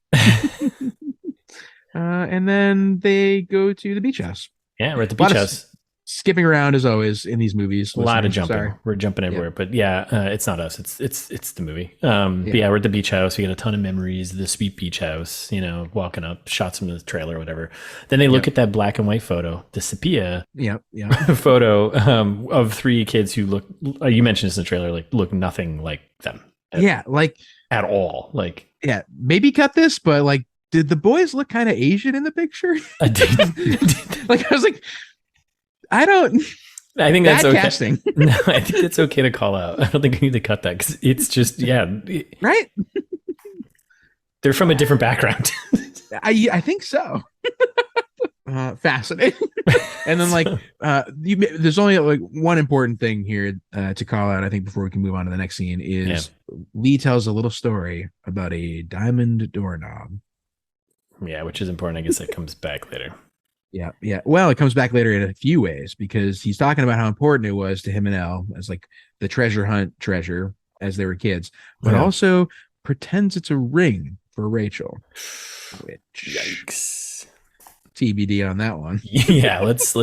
And then they go to the beach house. Yeah, we're at the beach house. skipping around as always in these movies. A lot of listeners, jumping. sorry. We're jumping everywhere, but yeah, it's not us. It's the movie. But Yeah. we're at the beach house. We get a ton of memories. The sweet beach house. Walking up, shots from the trailer, or whatever. Then they look at that black and white photo, the sepia Yeah. photo of three kids who look. You mentioned this in the trailer. Like look nothing like them. At all. Like maybe cut this, but like, did the boys look kind of Asian in the picture? Like I was like, I think that's okay. Casting. No, I think that's okay to call out. I don't think we need to cut that because it's just right. They're from a different background. I think so. Fascinating. And then like there's only like one important thing here to call out, I think, before we can move on to the next scene is Lee tells a little story about a diamond doorknob. Yeah, which is important. I guess that comes back later. Yeah. Well, it comes back later in a few ways because he's talking about how important it was to him and Elle as like the treasure hunt treasure as they were kids, but also pretends it's a ring for Rachel. Which, yikes. TBD on that one. Yeah, let's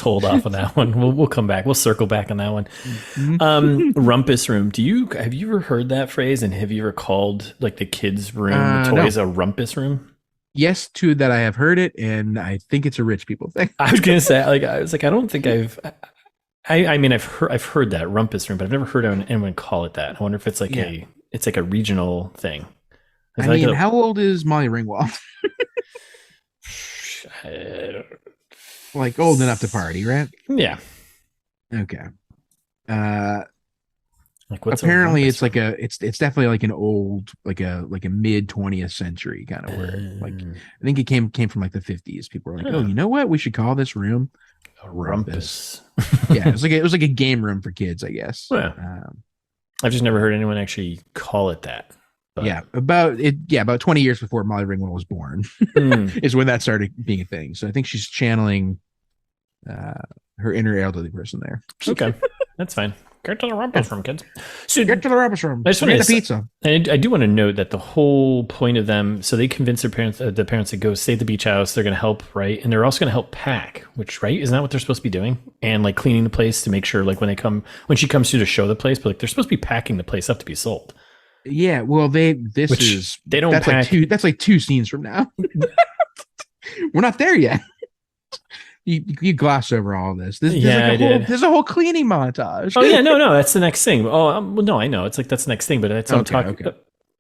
hold off on that one. We'll come back. We'll circle back on that one. Rumpus room. Have you ever heard that phrase? And have you ever called like the kids' room, the toys, a rumpus room? Yes, to that I have heard it, and I think it's a rich people thing. I was gonna say, I don't think I've heard that rumpus room, but I've never heard anyone call it that. I wonder if it's like a regional thing. How old is Molly Ringwald? Like old enough to party, right? Yeah. Okay. Like what's apparently it's like it's definitely like an old like a mid 20th century kind of word. Like I think it came from like the 50s. People were like, oh, you know what? We should call this room a rumpus. Yeah, it was like a game room for kids, I guess. Yeah. I've just never heard anyone actually call it that. But. Yeah, about 20 years before Molly Ringwald was born is when that started being a thing. So I think she's channeling her inner elderly person there. Okay, that's fine. Get to the rumpus room, kids. So get to the rumpus room. I just want to get the pizza. And I do want to note that the whole point of them, so they convince their parents, the parents to go stay at the beach house. They're going to help, right? And they're also going to help pack, which, right? Isn't that what they're supposed to be doing? And like cleaning the place to make sure, like when she comes through to show the place, but like they're supposed to be packing the place up to be sold. Yeah, well, they don't pack. That's like two scenes from now. We're not there yet. You gloss over all this. There's a whole cleaning montage. Oh yeah, no, that's the next thing. Oh, well, no, I know. It's like that's the next thing, but that's what I'm talking. Okay.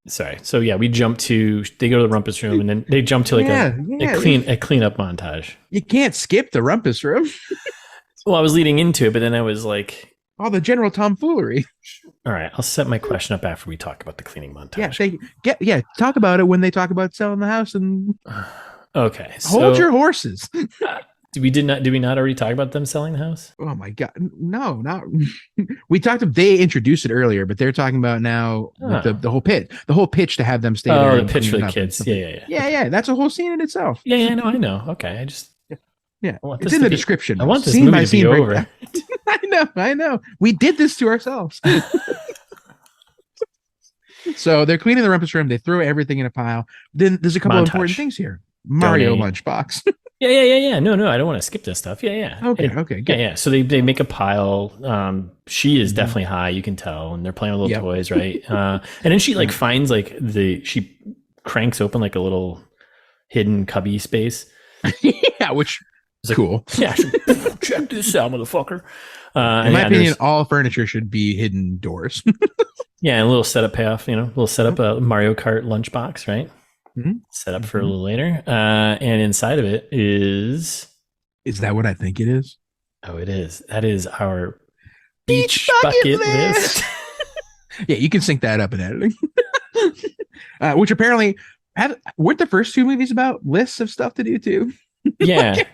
Sorry. So yeah, they go to the rumpus room, and then they jump to like a cleanup montage. You can't skip the rumpus room. Well, I was leading into it, but then I was like, all the general tomfoolery. All right, I'll set my question up after we talk about the cleaning montage. Talk about it when they talk about selling the house and. Okay. Hold your horses. Did we not already talk about them selling the house? Oh my God. No, not. We they introduced it earlier, but they're talking about now the whole pitch to have them stay there. Oh, the pitch for the kids. Yeah. That's a whole scene in itself. Yeah, I know. Okay. It's in the description. I want this movie to be over. I know. We did this to ourselves. So they're cleaning the rumpus room. They throw everything in a pile. Then there's a couple of important things here. Mario lunchbox. Yeah. No, I don't want to skip this stuff. Yeah. Okay, good. Yeah. So they make a pile. She is definitely high, you can tell, and they're playing with little toys, right? And then she like finds like she cranks open like a little hidden cubby space. Yeah, which is cool. Yeah, check this out, motherfucker. In my opinion, all furniture should be hidden doors. Yeah, and a little setup payoff, little setup Mario Kart lunchbox, right? Mm-hmm. Set up for a little later. And inside of it is that what I think it is? Oh, it is. That is our beach bucket list. Yeah, you can sync that up in editing. Which apparently weren't the first two movies about lists of stuff to do too? Yeah.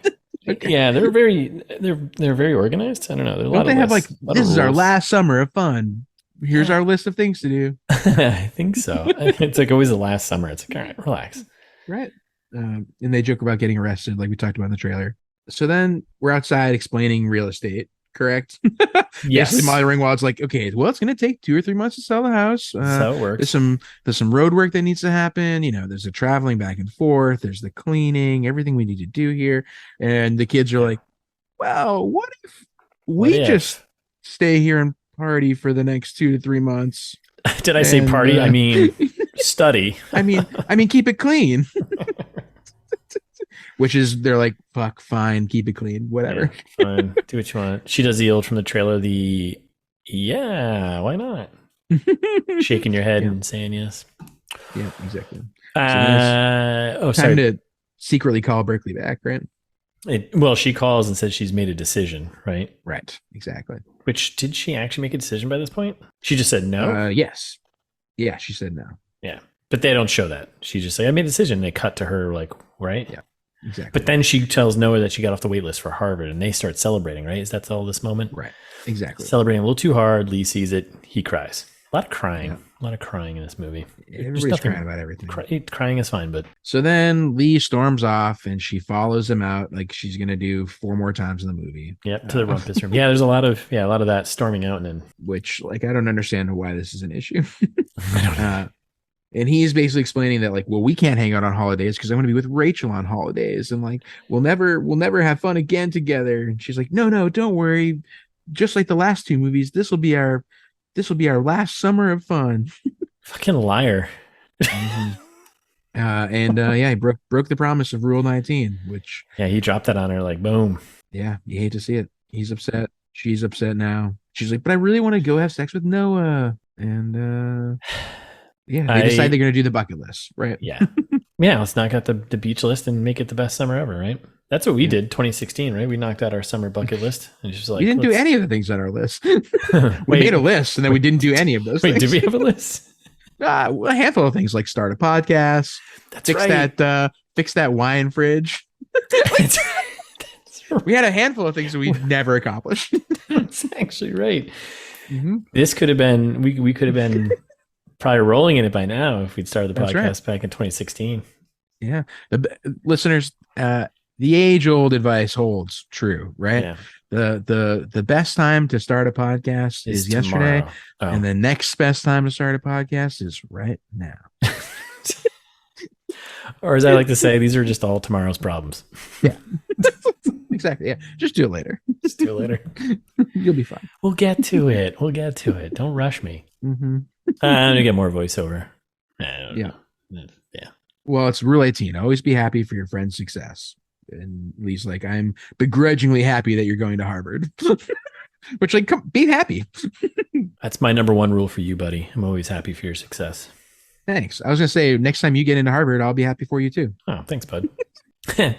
Okay. Yeah, they're very organized. I don't know. Don't they have like, this is our last summer of fun. Here's our list of things to do. I think so. It's like always the last summer. It's like, all right, relax. Right. And they joke about getting arrested like we talked about in the trailer. So then we're outside explaining real estate, correct? Yes. Basically, Molly Ringwald's like, okay, well, it's going to take 2 or 3 months to sell the house. That's how it works. There's some road work that needs to happen. There's the traveling back and forth. There's the cleaning, everything we need to do here. And the kids are like, well, what if What we if? just stay here and party for the next 2 to 3 months? Did I say And party? I mean study. I mean, keep it clean. Which is they're like, fuck, fine, keep it clean, whatever. Yeah, fine. Do what you want. She does the old from the trailer, yeah, why not? Shaking your head Yeah. and saying yes. Yeah, exactly. Sorry. Time to secretly call Berkeley back, right? Well, she calls and says she's made a decision, right? Right, exactly. Which, did she actually make a decision by this point? She just said no? Yes. Yeah, she said no. Yeah. But they don't show that. She just say, I made a decision. They cut to her like, right? Yeah, exactly. But then she tells Noah that she got off the wait list for Harvard and they start celebrating, right? Is that all this moment? Right. Exactly. Celebrating a little too hard. Lee sees it. He cries. A lot of crying. Yeah. A lot of crying in this movie. Everybody's crying about everything. Crying is fine, but... So then Lee storms off and she follows him out like she's going to do 4 more times in the movie. Yep, to the rumpus room. Yeah, there's a lot of that storming out and then... Which, like, I don't understand why this is an issue. I don't know. And he's basically explaining that, like, well, we can't hang out on holidays because I'm going to be with Rachel on holidays. And, like, we'll never have fun again together. And she's like, no, don't worry. Just like the last 2 movies, this will be our last summer of fun. Fucking liar. Mm-hmm. He broke the promise of Rule 19, which... Yeah, he dropped that on her like, boom. Yeah, you hate to see it. He's upset. She's upset now. She's like, but I really want to go have sex with Noah. And... yeah, they decide they're going to do the bucket list, right? Yeah. Yeah, let's knock out the beach list and make it the best summer ever, right? That's what we did 2016, right? We knocked out our summer bucket list. And just like, we didn't do any of the things on our list. We made a list and then we didn't do any of those things. Did we have a list? A handful of things like start a podcast. That's right. Fix that wine fridge. That's right. We had a handful of things that we never accomplished. That's actually right. Mm-hmm. This could have been, we could have been... probably rolling in it by now if we'd started the podcast back in 2016. Yeah. Listeners, the age-old advice holds true, right? Yeah. The best time to start a podcast is yesterday. And the next best time to start a podcast is right now. Or as I like to say, these are just all tomorrow's problems. Yeah. Exactly. Yeah. Just do it later. You'll be fine. We'll get to it. Don't rush me. Mm-hmm. I'm going to get more voiceover. Yeah. Yeah. Well, it's Rule 18. Always be happy for your friend's success. And Lee's like, I'm begrudgingly happy that you're going to Harvard. Which, like, be happy. That's my number 1 rule for you, buddy. I'm always happy for your success. Thanks. I was going to say, next time you get into Harvard, I'll be happy for you too. Oh, thanks, bud. The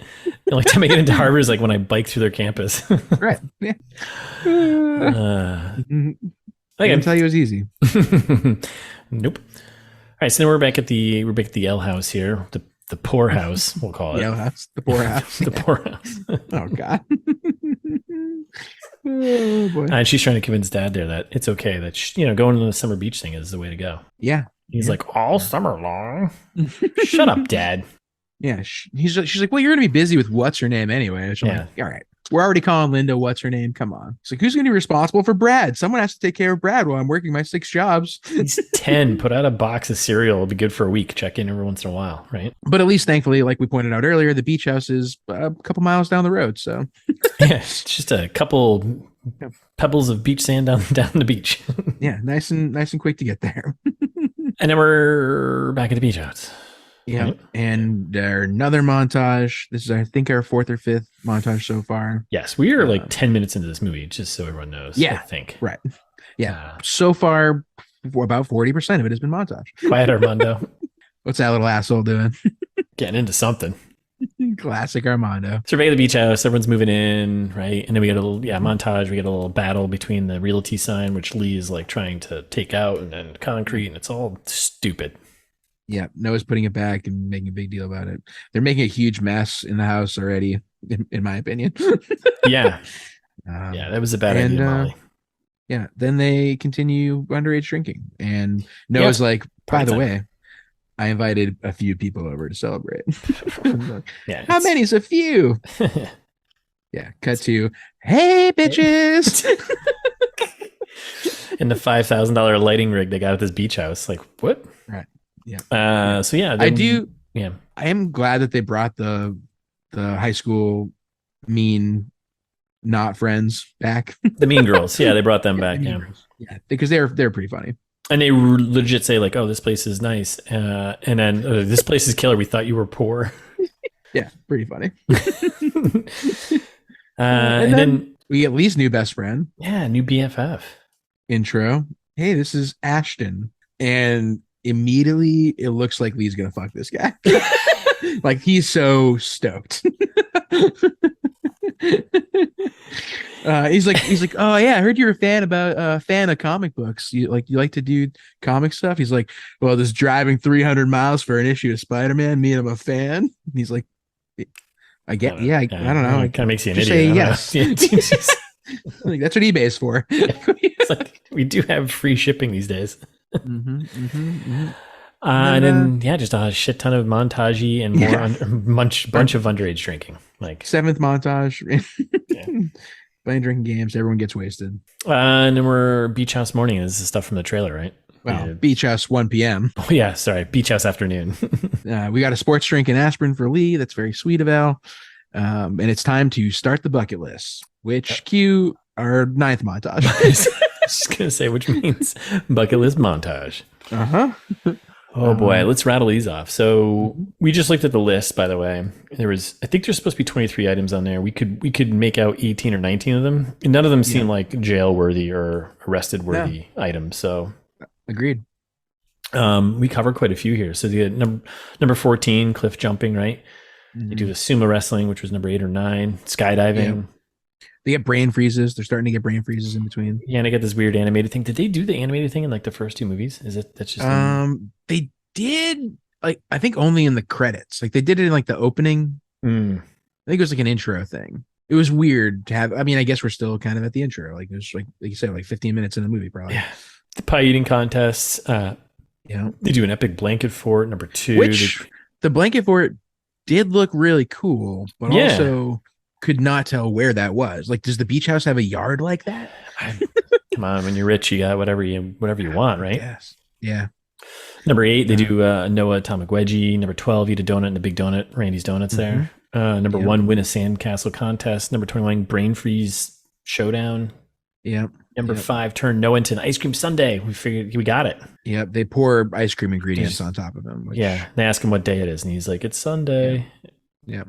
only time I get into Harvard is like when I bike through their campus. Right. Yeah. I can tell you it was easy. Nope. All right, so then we're back at the L house here, the poor house, we'll call it. The L house, the poor house, the poor house. Oh God. Oh boy. And she's trying to convince Dad there that it's okay that going to the summer beach thing is the way to go. Yeah. He's like all summer long. Shut up, Dad. Yeah. She's like, well, you're gonna be busy with what's her name anyway. She's like, all right. We're already calling Linda what's her name. Come on. It's like, who's going to be responsible for Brad? Someone has to take care of Brad while I'm working my 6 jobs. He's 10. Put out a box of cereal. It'll be good for a week. Check in every once in a while, right? But at least, thankfully, like we pointed out earlier, the beach house is a couple miles down the road. So yeah, it's just a couple pebbles of beach sand down the beach. Yeah, nice and quick to get there. And then we're back at the beach house. Yeah, right. And another montage. This is, I think, our 4th or 5th montage so far. Yes, we are like 10 minutes into this movie, just so everyone knows. Yeah, I think. Right. Yeah. So far, about 40% of it has been montage. Quiet Armando. What's that little asshole doing? Getting into something. Classic Armando. So we're back at the beach house. Everyone's moving in, right? And then we get a little montage. We get a little battle between the realty sign, which Lee is like trying to take out, and then concrete, and it's all stupid. Yeah, Noah's putting it back and making a big deal about it. They're making a huge mess in the house already, in my opinion. Yeah. Yeah, that was a bad idea, Molly. Yeah, then they continue underage drinking. And Noah's like, by the way, I invited a few people over to celebrate. Yeah. How many's a few? Yeah, cut to, hey, bitches. In the $5,000 lighting rig they got at this beach house. Like, what? Right. Yeah. So yeah, I do. Yeah. I am glad that they brought the high school mean not friends back. The Mean Girls. Yeah, they brought them back. The Mean Yeah. Girls. Yeah, because they're pretty funny. And they legit say like, "Oh, this place is nice," and then this place is killer. We thought you were poor. Yeah, pretty funny. And then we get Lee's new best friend. Yeah, new BFF Intro. Hey, this is Ashton. And immediately it looks like Lee's gonna fuck this guy. Like he's so stoked. He's like, oh yeah, I heard you're a fan of comic books. You like to do comic stuff. He's like, well, this driving 300 miles for an issue of Spider-Man, me and I'm a fan. And he's like, I get, I don't know. It kind of makes you an just idiot. Say yes. Like, that's what eBay's for. It's like, we do have free shipping these days. And then just a shit ton of montage and more bunch of underage drinking. Like seventh montage. Playing drinking games, everyone gets wasted. And then we're Beach House morning. This is stuff from the trailer, right? Well, Beach House 1 p.m. Oh yeah, sorry, Beach House afternoon. We got a sports drink and aspirin for Lee. That's very sweet of Al. And it's time to start the bucket list, which cue our ninth montage. I was just gonna say, which means bucket list montage. Oh boy, let's rattle these off. So we just looked at the list, by the way. I think there's supposed to be 23 items on there. We could make out 18 or 19 of them. And none of them seem like jail worthy or arrested worthy items. So agreed. We covered quite a few here. So the number 14, cliff jumping, right? They do the sumo wrestling, which was number 8 or 9. Skydiving. Yeah. They get brain freezes. They're starting to get brain freezes in between. Yeah, and I get this weird animated thing. Did they do the animated thing in like the first 2 movies? Is it that's just they did, like, I think only in the credits. Like they did it in like the opening. I think it was like an intro thing. It was weird to have. I mean, I guess we're still kind of at the intro. Like it was like you said, like 15 minutes in the movie, probably. Yeah. The pie eating contests. They do an epic blanket fort, number 2. Which the blanket fort did look really cool, but also could not tell where that was. Like, does the beach house have a yard like that? Come on, when you're rich, you got whatever you want, right? Yes. Yeah. Number 8, they do Noah Atomic Wedgie. Number 12, eat a donut in the Big Donut. Randy's Donuts there. Number 1, win a sandcastle contest. Number 21, brain freeze showdown. Yep. Number 5, turn Noah into an ice cream sundae. We figured we got it. Yep. They pour ice cream ingredients on top of him. They ask him what day it is, and he's like, "It's Sunday." Yeah.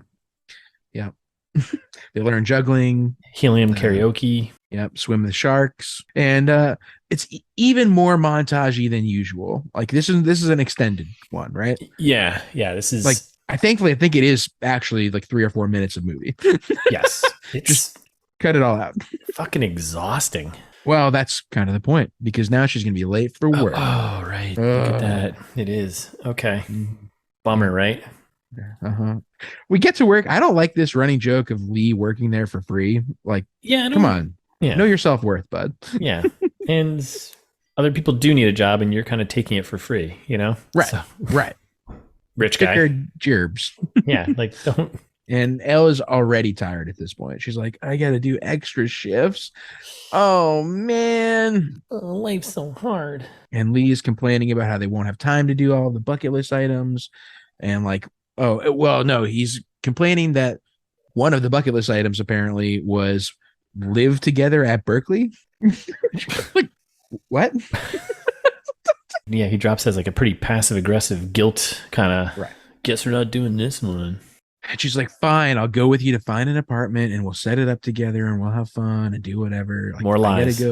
They learn juggling, helium karaoke. Swim with sharks, and it's even more montagey than usual. Like this is an extended one, right? Yeah. This is like I think it is actually like 3 or 4 minutes of movie. Yes, it's just cut it all out. Fucking exhausting. Well, that's kind of the point because now she's gonna be late for work. Oh right, look at that. It is okay. Bummer, right? We get to work. I don't like this running joke of Lee working there for free. Like, come on. Yeah. Know your self-worth, bud. Yeah. And other people do need a job and you're kind of taking it for free, you know? Right. Right. Rich guy. Gerbs. Yeah. Like, don't. And Elle is already tired at this point. She's like, I got to do extra shifts. Oh, man. Life's so hard. And Lee is complaining about how they won't have time to do all the bucket list items. And like, oh, well, no, he's complaining that one of the bucket list items apparently was live together at Berkeley. Like, what? Yeah, he drops as like a pretty passive aggressive guilt kind of. Guess we're not doing this one. And she's like, fine, I'll go with you to find an apartment and we'll set it up together and we'll have fun and do whatever. Like, more lies. I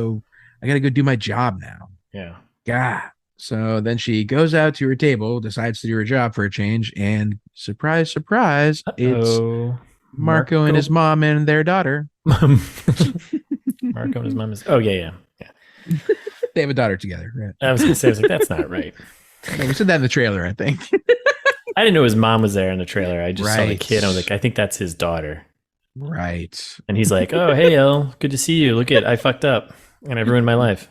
gotta go do my job now. Yeah. God. So then she goes out to her table, decides to do her job for a change, and surprise, surprise, it's Marco and his mom and their daughter. Marco and his mom is. Oh yeah. They have a daughter together, right? I was gonna say, that's not right. No, we said that in the trailer, I think. I didn't know his mom was there in the trailer. I just saw the kid. I was like, I think that's his daughter. Right. And he's like, oh, hey, Elle, good to see you. Look I fucked up and I ruined my life.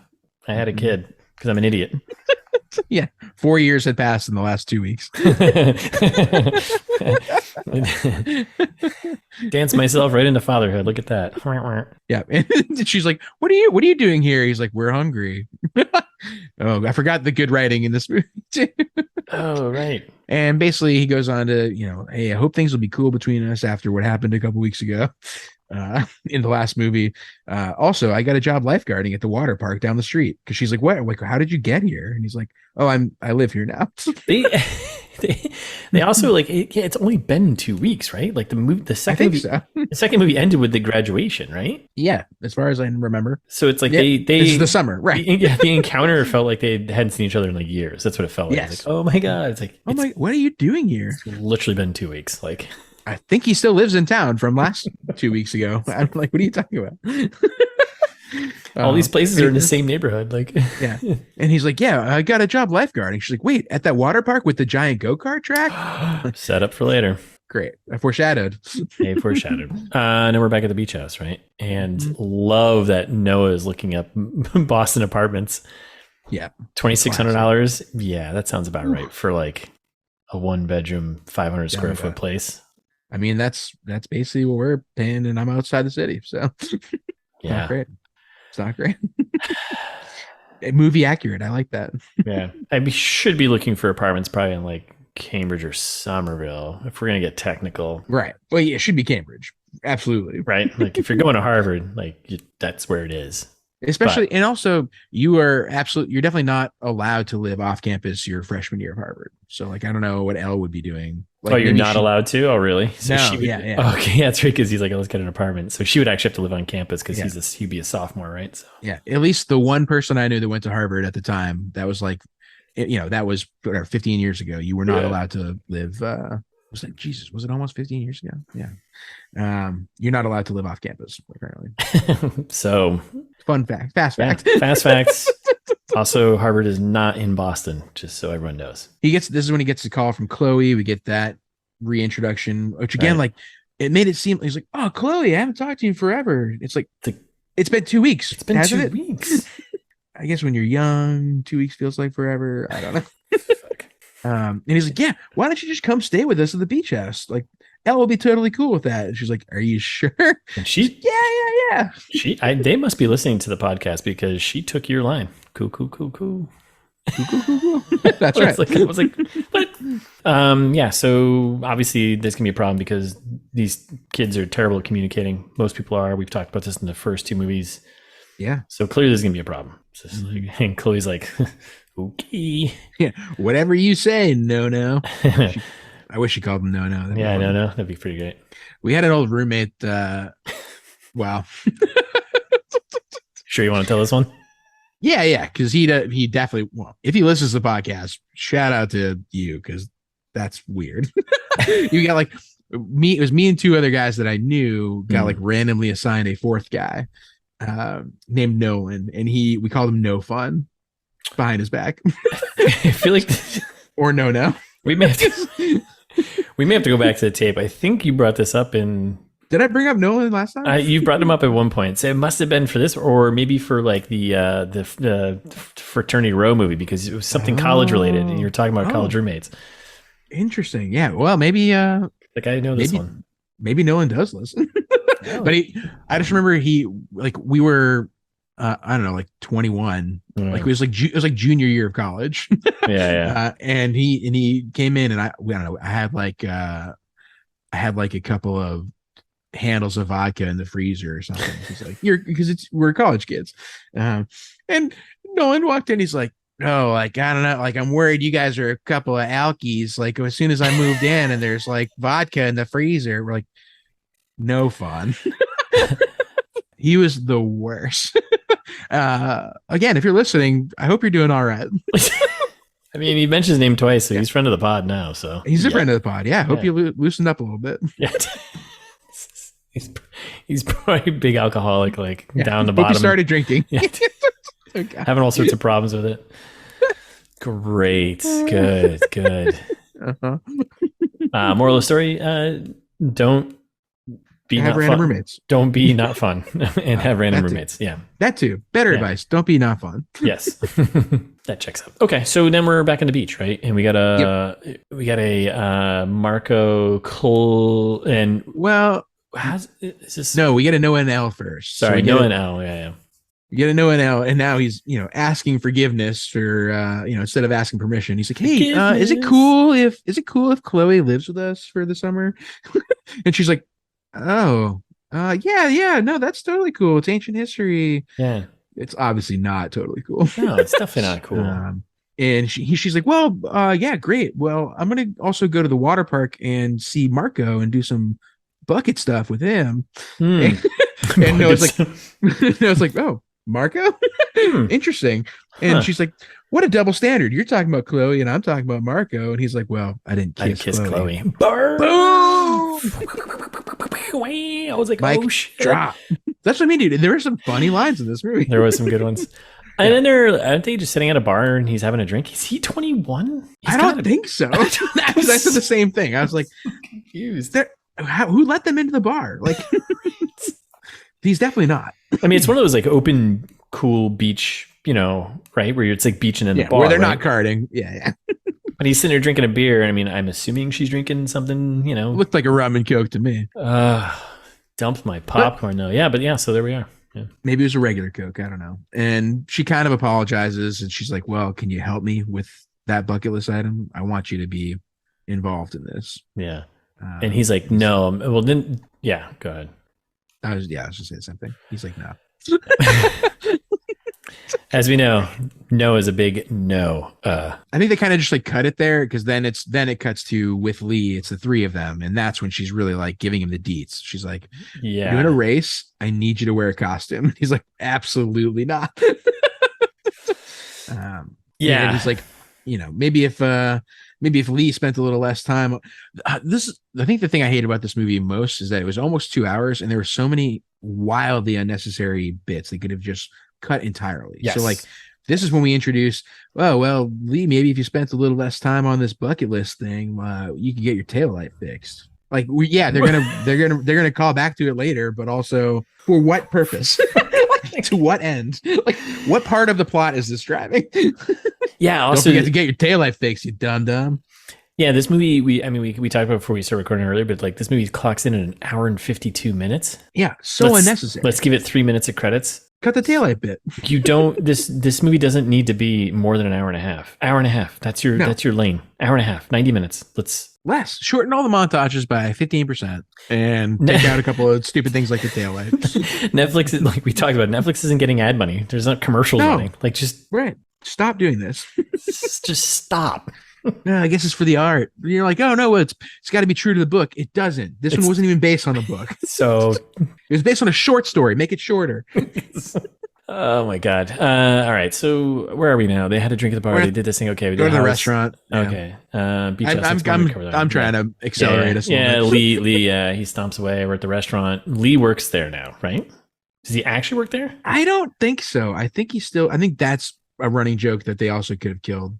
I had a kid because I'm an idiot. Yeah. 4 years had passed in the last 2 weeks. Dance myself right into fatherhood. Look at that. Yeah. And she's like, what are you doing here? He's like, we're hungry. Oh, I forgot the good writing in this movie too. Oh, right. And basically he goes on to, hey, I hope things will be cool between us after what happened a couple weeks ago. in the last movie. Also, I got a job lifeguarding at the water park down the street because she's like, "What? Like, how did you get here?" And he's like, "Oh, I live here now." They they also like it's only been 2 weeks, right? Like the second movie, so. The second movie ended with the graduation, right? Yeah, as far as I remember. So it's like this is the summer, right? The encounter felt like they hadn't seen each other in like years. That's what it felt like. Yes. Like, oh my god, it's like, oh my, what are you doing here? It's literally been 2 weeks. Like, I think he still lives in town from last 2 weeks ago. I'm like, what are you talking about? All these places are in the same neighborhood. Like, yeah. And he's like, yeah, I got a job lifeguarding. She's like, wait, at that water park with the giant go-kart track? Set up for later. Great. I foreshadowed. Hey, foreshadowed. Now we're back at the beach house, right? And love that Noah is looking up Boston apartments. Yeah. $2,600. Yeah, that sounds about right for like a 1-bedroom, 500 square foot place. I mean, that's basically what we're paying, and I'm outside the city. So yeah. Not great. It's not great. Movie accurate. I like that. Yeah. I should be looking for apartments probably in like Cambridge or Somerville if we're going to get technical. Right. Well, yeah, it should be Cambridge. Absolutely. Right. Like if you're going to Harvard, like that's where it is. Especially, and also you're definitely not allowed to live off campus your freshman year of Harvard. So like, I don't know what Elle would be doing. Like, you're not allowed to? Oh, really? So no, yeah. Okay, that's right. Because he's like, let's get an apartment. So she would actually have to live on campus because he'd be a sophomore, right? So yeah, at least the one person I knew that went to Harvard at the time, that was like, that was 15 years ago. You were not allowed to live. Was it almost 15 years ago? Yeah. You're not allowed to live off campus apparently. So fun fact, fast fact. Fast facts. Also, Harvard is not in Boston, just so everyone knows. This is when he gets the call from Chloe. We get that reintroduction, which again, like, it made it seem, he's like, "Oh, Chloe, I haven't talked to you forever." It's like, it's been 2 weeks. It's been 2 weeks. I guess when you're young, 2 weeks feels like forever. I don't know. And he's like, "Yeah, why don't you just come stay with us at the beach house? Like, Elle will be totally cool with that." And she's like, "Are you sure?" And she's yeah. They must be listening to the podcast because she took your line. Cool. That's right. I was like, what? Yeah. So obviously there's gonna be a problem because these kids are terrible at communicating. Most people are. We've talked about this in the first 2 movies. Yeah. So clearly there's gonna be a problem. So and Chloe's like, okay. Yeah. Whatever you say, no. I wish you called him no. Yeah, no. That'd be pretty great. We had an old roommate. Wow. Sure, you want to tell this one? Yeah, because he definitely. Well, if he listens to the podcast, shout out to you because that's weird. You got like me. It was me and 2 other guys that I knew got like randomly assigned a 4th guy named Nolan, and we called him No Fun behind his back. I feel like, or no. We may have to go back to the tape. I think you brought this up in. Did I bring up Nolan last time? You brought him up at one point. So it must have been for this, or maybe for like the Fraternity Row movie because it was something college related, and you were talking about college roommates. Interesting. Yeah. Well, maybe. Like I know this one. Maybe Nolan does listen, but I just remember we were. I don't know, like 21. Like it was like junior year of college. Yeah. And he came in, and I don't know. I had like a couple of handles of vodka in the freezer or something. He's like, we're college kids. And Nolan walked in. He's like, "Oh, like, I don't know. Like, I'm worried you guys are a couple of alkies. Like, as soon as I moved in and there's like vodka in the freezer." We're like, no fun. He was the worst. Again, if you're listening, I hope you're doing all right. I mean, he mentioned his name twice, so he's friend of the pod now. So he's a friend of the pod. Yeah, I hope you loosened up a little bit. Yeah. He's probably a big alcoholic, like down the bottom. Hope he started drinking. Yeah. Having all sorts of problems with it. Great. Good. Moral of the story, don't be have random roommates. Don't be not fun and have random roommates. Yeah. That too. Better advice. Don't be not fun. Yes. That checks out. Okay. So then we're back on the beach, right? And we got a Marco Cole and is this? No, we get a Noah and Elle first. Sorry, Noah and Elle. Yeah. You get to know Elle, and now he's asking forgiveness for instead of asking permission. He's like, "Hey, is it cool if Chloe lives with us for the summer?" And she's like, "Oh, Yeah, no, that's totally cool. It's ancient history. Yeah. It's obviously not totally cool. No, it's definitely not cool. And she's like, well, yeah, great. Well, I'm gonna also go to the water park and see Marco and do some bucket stuff with him. Hmm. And Noah's like, Noah's like, oh, Marco, interesting. And she's like, what a double standard. You're talking about Chloe and I'm talking about Marco. And he's like, well, I didn't kiss Chloe. Burn! Boom! I was like, Mike, oh shit. Drop. That's what I mean, dude. There were some funny lines in this movie. There was some good ones. And then aren't they just sitting at a bar and he's having a drink? Is he 21? I don't think so. I said the same thing. I was like, confused. Who let them into the bar? Like, he's definitely not. I mean, it's one of those like open, cool beach, right? Where it's like beaching in the bar. Where they're not carding. Yeah. But he's sitting there drinking a beer. I mean, I'm assuming she's drinking something, Looked like a rum and coke to me. Dumped my popcorn though. Yeah, but yeah, so there we are. Yeah. Maybe it was a regular Coke. I don't know. And she kind of apologizes and she's like, well, can you help me with that bucket list item? I want you to be involved in this. Yeah. And he's like, no. Well, then, yeah, go ahead. I was just saying something. He's like, no. As we know, no is a big no. I think they kind of just like cut it there because then it cuts to with Lee. It's the three of them, and that's when she's really like giving him the deets. She's like, "Yeah, doing a race. I need you to wear a costume." He's like, "Absolutely not." Yeah, and he's like, maybe if Lee spent a little less time. I think the thing I hate about this movie most is that it was almost 2 hours, and there were so many wildly unnecessary bits they could have just cut entirely. Yes. So like this is when we introduce, oh well, Lee, maybe if you spent a little less time on this bucket list thing, you can get your taillight fixed. Like they're gonna call back to it later, but also for what purpose? To what end? Like what part of the plot is this driving? Yeah, also don't forget to get your taillight fixed, you dumb. Yeah, this movie we talked about before we started recording earlier, but like this movie clocks in at an hour and 52 minutes. Yeah, unnecessary. Let's give it 3 minutes of credits. Cut the taillight bit. You don't. This movie doesn't need to be more than an hour and a half. Hour and a half. That's your lane. Hour and a half. 90 minutes. Less. Shorten all the montages by 15% and take out a couple of stupid things like the taillight. Netflix, like we talked about, Netflix isn't getting ad money. There's not commercials running. Like just right. Stop doing this. Just stop. No, I guess it's for the art. You're like, oh no, it's got to be true to the book. It doesn't. This one wasn't even based on the book. So it was based on a short story. Make it shorter. Oh my god! All right, so where are we now? They had a drink at the bar. They did this thing. Okay, we go to the restaurant. Okay, beach I'm trying to accelerate us. Yeah, Lee. He stomps away. We're at the restaurant. Lee works there now, right? Does he actually work there? I don't think so. I think that's a running joke that they also could have killed.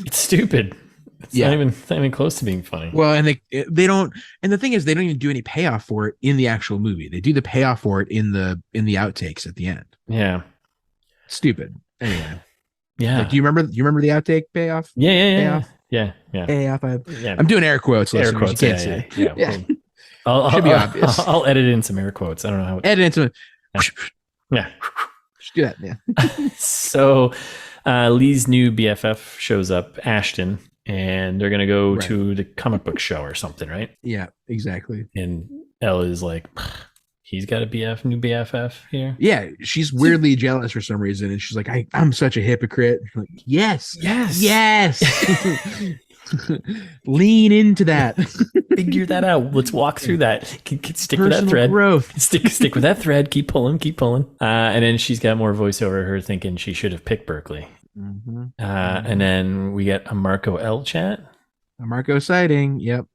It's stupid. It's not even close to being funny. Well, and they don't. And the thing is, they don't even do any payoff for it in the actual movie. They do the payoff for it in the outtakes at the end. Yeah, stupid. Anyway, yeah. Like, do you remember the outtake payoff? Yeah. Payoff. I'm doing air quotes. Air quotes. You can't see. Yeah. Should be obvious. I'll edit in some air quotes. I don't know how. Edit into. Yeah. Do that. Yeah. So, Lee's new BFF shows up, Ashton. And they're going to go to the comic book show or something, right? Yeah, exactly. And Elle is like, he's got a new BFF here. Yeah, she's weirdly jealous for some reason. And she's like, I'm such a hypocrite. I'm like, yes. Lean into that. Figure that out. Let's walk through that. Stick with that thread. Growth. Stick with that thread. Keep pulling. And then she's got more voiceover, her thinking she should have picked Berkeley. Mm-hmm. And then we get a Marco L chat. A Marco sighting. Yep.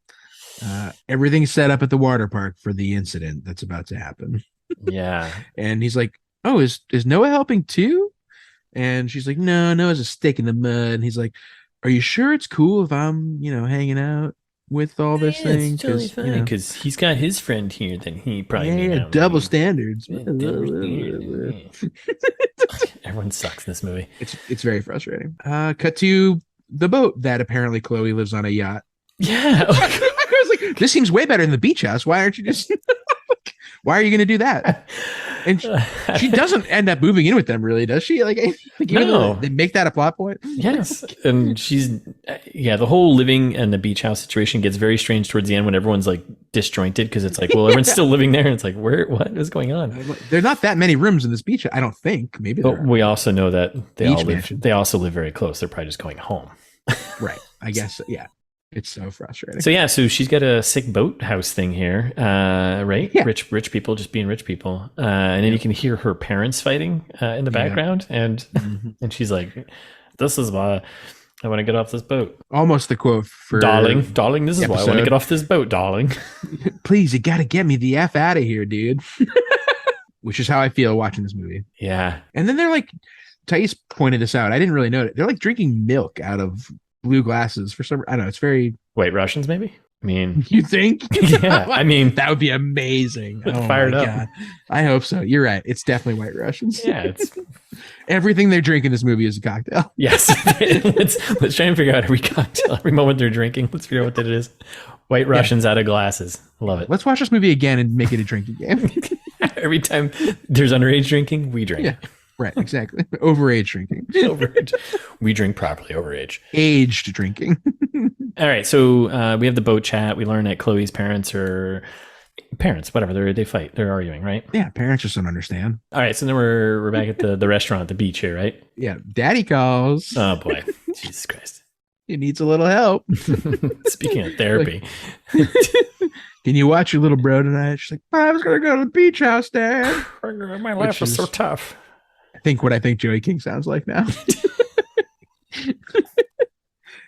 Everything's set up at the water park for the incident that's about to happen. Yeah. And he's like, oh, is Noah helping too? And she's like, no, Noah's a stick in the mud. And he's like, are you sure it's cool if I'm, hanging out with all this thing? It's totally fine because he's got his friend here. Then he probably double standards. Everyone sucks in this movie. It's very frustrating. Cut to the boat that apparently Chloe lives on a yacht. Yeah. I was like, this seems way better than the beach house. Why aren't you just Why are you going to do that? And she doesn't end up moving in with them, really, does she? Like even though they make that a plot point. Yes. And the whole living and the beach house situation gets very strange towards the end when everyone's like disjointed, because it's like, well, everyone's still living there. And it's like, what is going on? There's not that many rooms in this beach, I don't think. Maybe but we also know that they also live very close. They're probably just going home. Right. I guess. Yeah. It's so frustrating. So she's got a sick boathouse thing here, right? Yeah. Rich people just being rich people, and then you can hear her parents fighting in the background, and she's like, "This is why I want to get off this boat." Almost the quote for darling. This is why I want to get off this boat, darling. Please, you got to get me the F out of here, dude. Which is how I feel watching this movie. Yeah, and then they're like, Thais pointed this out. I didn't really know it. They're like drinking milk out of blue glasses for some. I don't know. It's very White Russians, maybe. I mean, you think? Yeah, I mean, that would be amazing. Oh fired up. God. I hope so. You're right. It's definitely White Russians. Yeah, it's everything they drink in this movie is a cocktail. Yes. let's try and figure out every cocktail, every moment they're drinking. Let's figure out what that is. White Russians out of glasses. Love it. Let's watch this movie again and make it a drinking game. Every time there's underage drinking, we drink. Yeah. Right, exactly. Overage drinking. Overage. We drink properly, overage. Aged drinking. All right, so we have the boat chat. We learn that Chloe's parents, whatever, they fight. They're arguing, right? Yeah, parents just don't understand. All right, so then we're back at the restaurant at the beach here, right? Yeah, daddy calls. Oh, boy. Jesus Christ. He needs a little help. Speaking of therapy. Can you watch your little bro tonight? She's like, I was going to go to the beach house, Dad. My life was so tough. Think what I think Joey King sounds like now.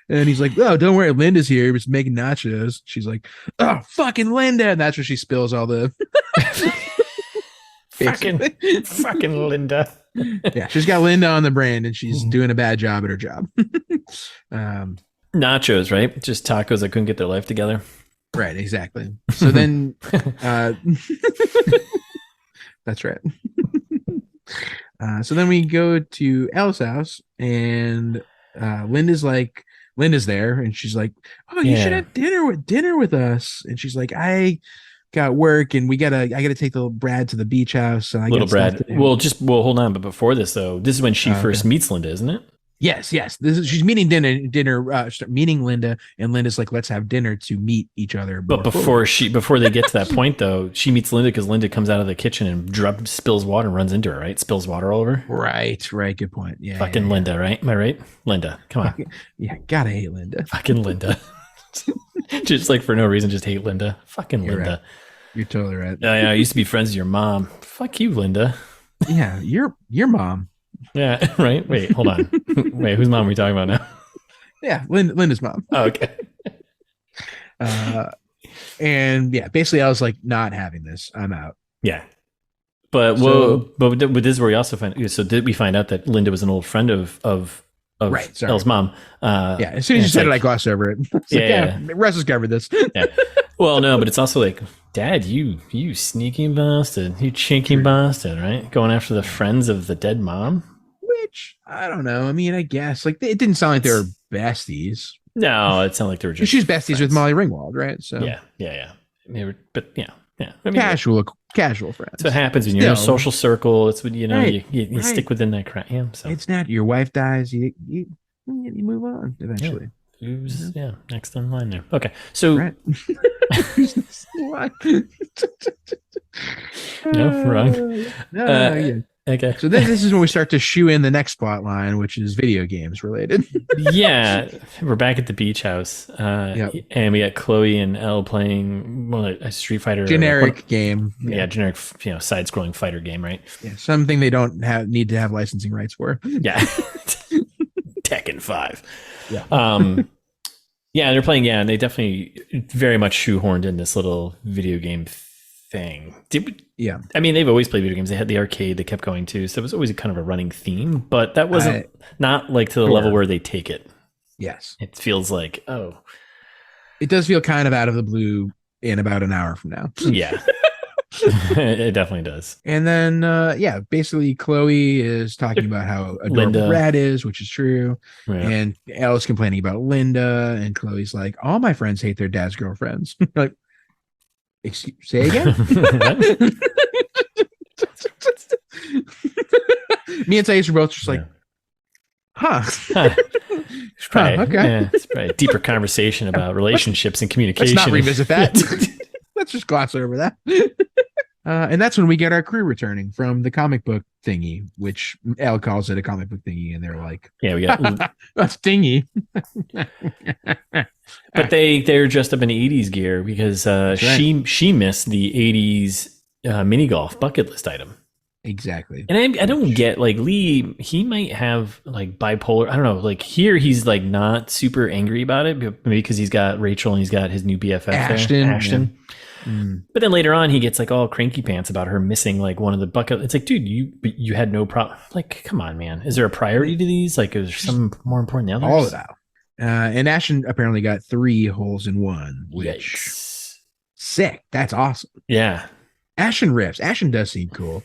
And he's like, oh, don't worry, Linda's here. He's making nachos. She's like, oh, fucking Linda. And that's where she spills all the fucking Linda. Yeah, she's got Linda on the brand and she's doing a bad job at her job. Nachos, right? Just tacos that couldn't get their life together. Right, exactly. So then that's right. So then we go to Elle's house and Linda's there and she's like, oh, you should have dinner with us. And she's like, I got work and I gotta take the Brad to the beach house. And little Brad. Well, hold on. But before this though, this is when she first meets Linda, isn't it? Yes. She's meeting meeting Linda, and Linda's like, let's have dinner to meet each other. But before they get to that point, though, she meets Linda because Linda comes out of the kitchen and spills water and runs into her. Right, spills water all over. Right. Good point. Yeah. Fucking Linda, right? Am I right? Linda, come on. Yeah, gotta hate Linda. Fucking Linda. Just like for no reason, just hate Linda. Fucking You're Linda. Right. You're totally right. Yeah, I used to be friends with your mom. Fuck you, Linda. Yeah, your mom. Yeah, right. Wait, hold on. Wait, whose mom are we talking about now? Yeah, Linda's mom. Oh, okay. And yeah, basically, I was like, not having this. I'm out. Yeah, but this is where we also find. So did we find out that Linda was an old friend of right, Elle's mom? Yeah, as soon as you said it, I glossed over it. Yeah, Russ has covered this. Yeah. Well, no, but it's also like, Dad, you sneaky bastard, you cheeky bastard, right? Going after the friends of the dead mom. Which I don't know. I mean, I guess like it didn't sound like they were besties. No, it sounded like they were just. She's besties with Molly Ringwald, right? So yeah. But yeah. I mean, casual friends. That's what happens when you're in a social circle. It's when right, you stick within that crowd. Yeah, so it's not your wife dies, you move on eventually. Yeah. Next in line there. Okay, so right. No, wrong. Yeah. Okay. So then this is when we start to shoe in the next plot line, which is video games related. Yeah. We're back at the beach house. And we got Chloe and Elle playing a Street Fighter generic game. Yeah, generic, side scrolling fighter game, right? Yeah. Something they don't need to have licensing rights for. Yeah. Tekken 5. Yeah. Yeah, they're playing, and they definitely very much shoehorned in this little video game thing. Yeah. I mean, they've always played video games. They had the arcade they kept going to, so it was always kind of a running theme, but that wasn't not like to the level where they take it. Yes. It feels like, it does feel kind of out of the blue in about an hour from now. Yeah. It definitely does. And then, basically Chloe is talking about how adorable Brad is, which is true. Yeah. And Elle's complaining about Linda, and Chloe's like, all my friends hate their dad's girlfriends. Like, Say again? Me and Thais were both just like, huh. It's probably, okay. Yeah, it's probably a deeper conversation about relationships and communication. Let's not revisit that. Let's just gloss over that. And that's when we get our crew returning from the comic book thingy, which Al calls it a comic book thingy, and they're like, yeah, we got that's thingy. But they're dressed up in 80s gear because she missed the 80s mini golf bucket list item. Exactly. And I don't get, like, Lee, he might have like bipolar. I don't know. Like, here he's like not super angry about it, maybe because he's got Rachel and he's got his new BFF Ashton. Yeah. But then later on, he gets like all cranky pants about her missing like one of the bucket. It's like, dude, you had no problem. Like, come on, man. Is there a priority to these? Like, is there some more important than others? All of that. And Ashton apparently got 3 holes in one, which sick. That's awesome. Yeah. Ashton riffs. Ashton does seem cool.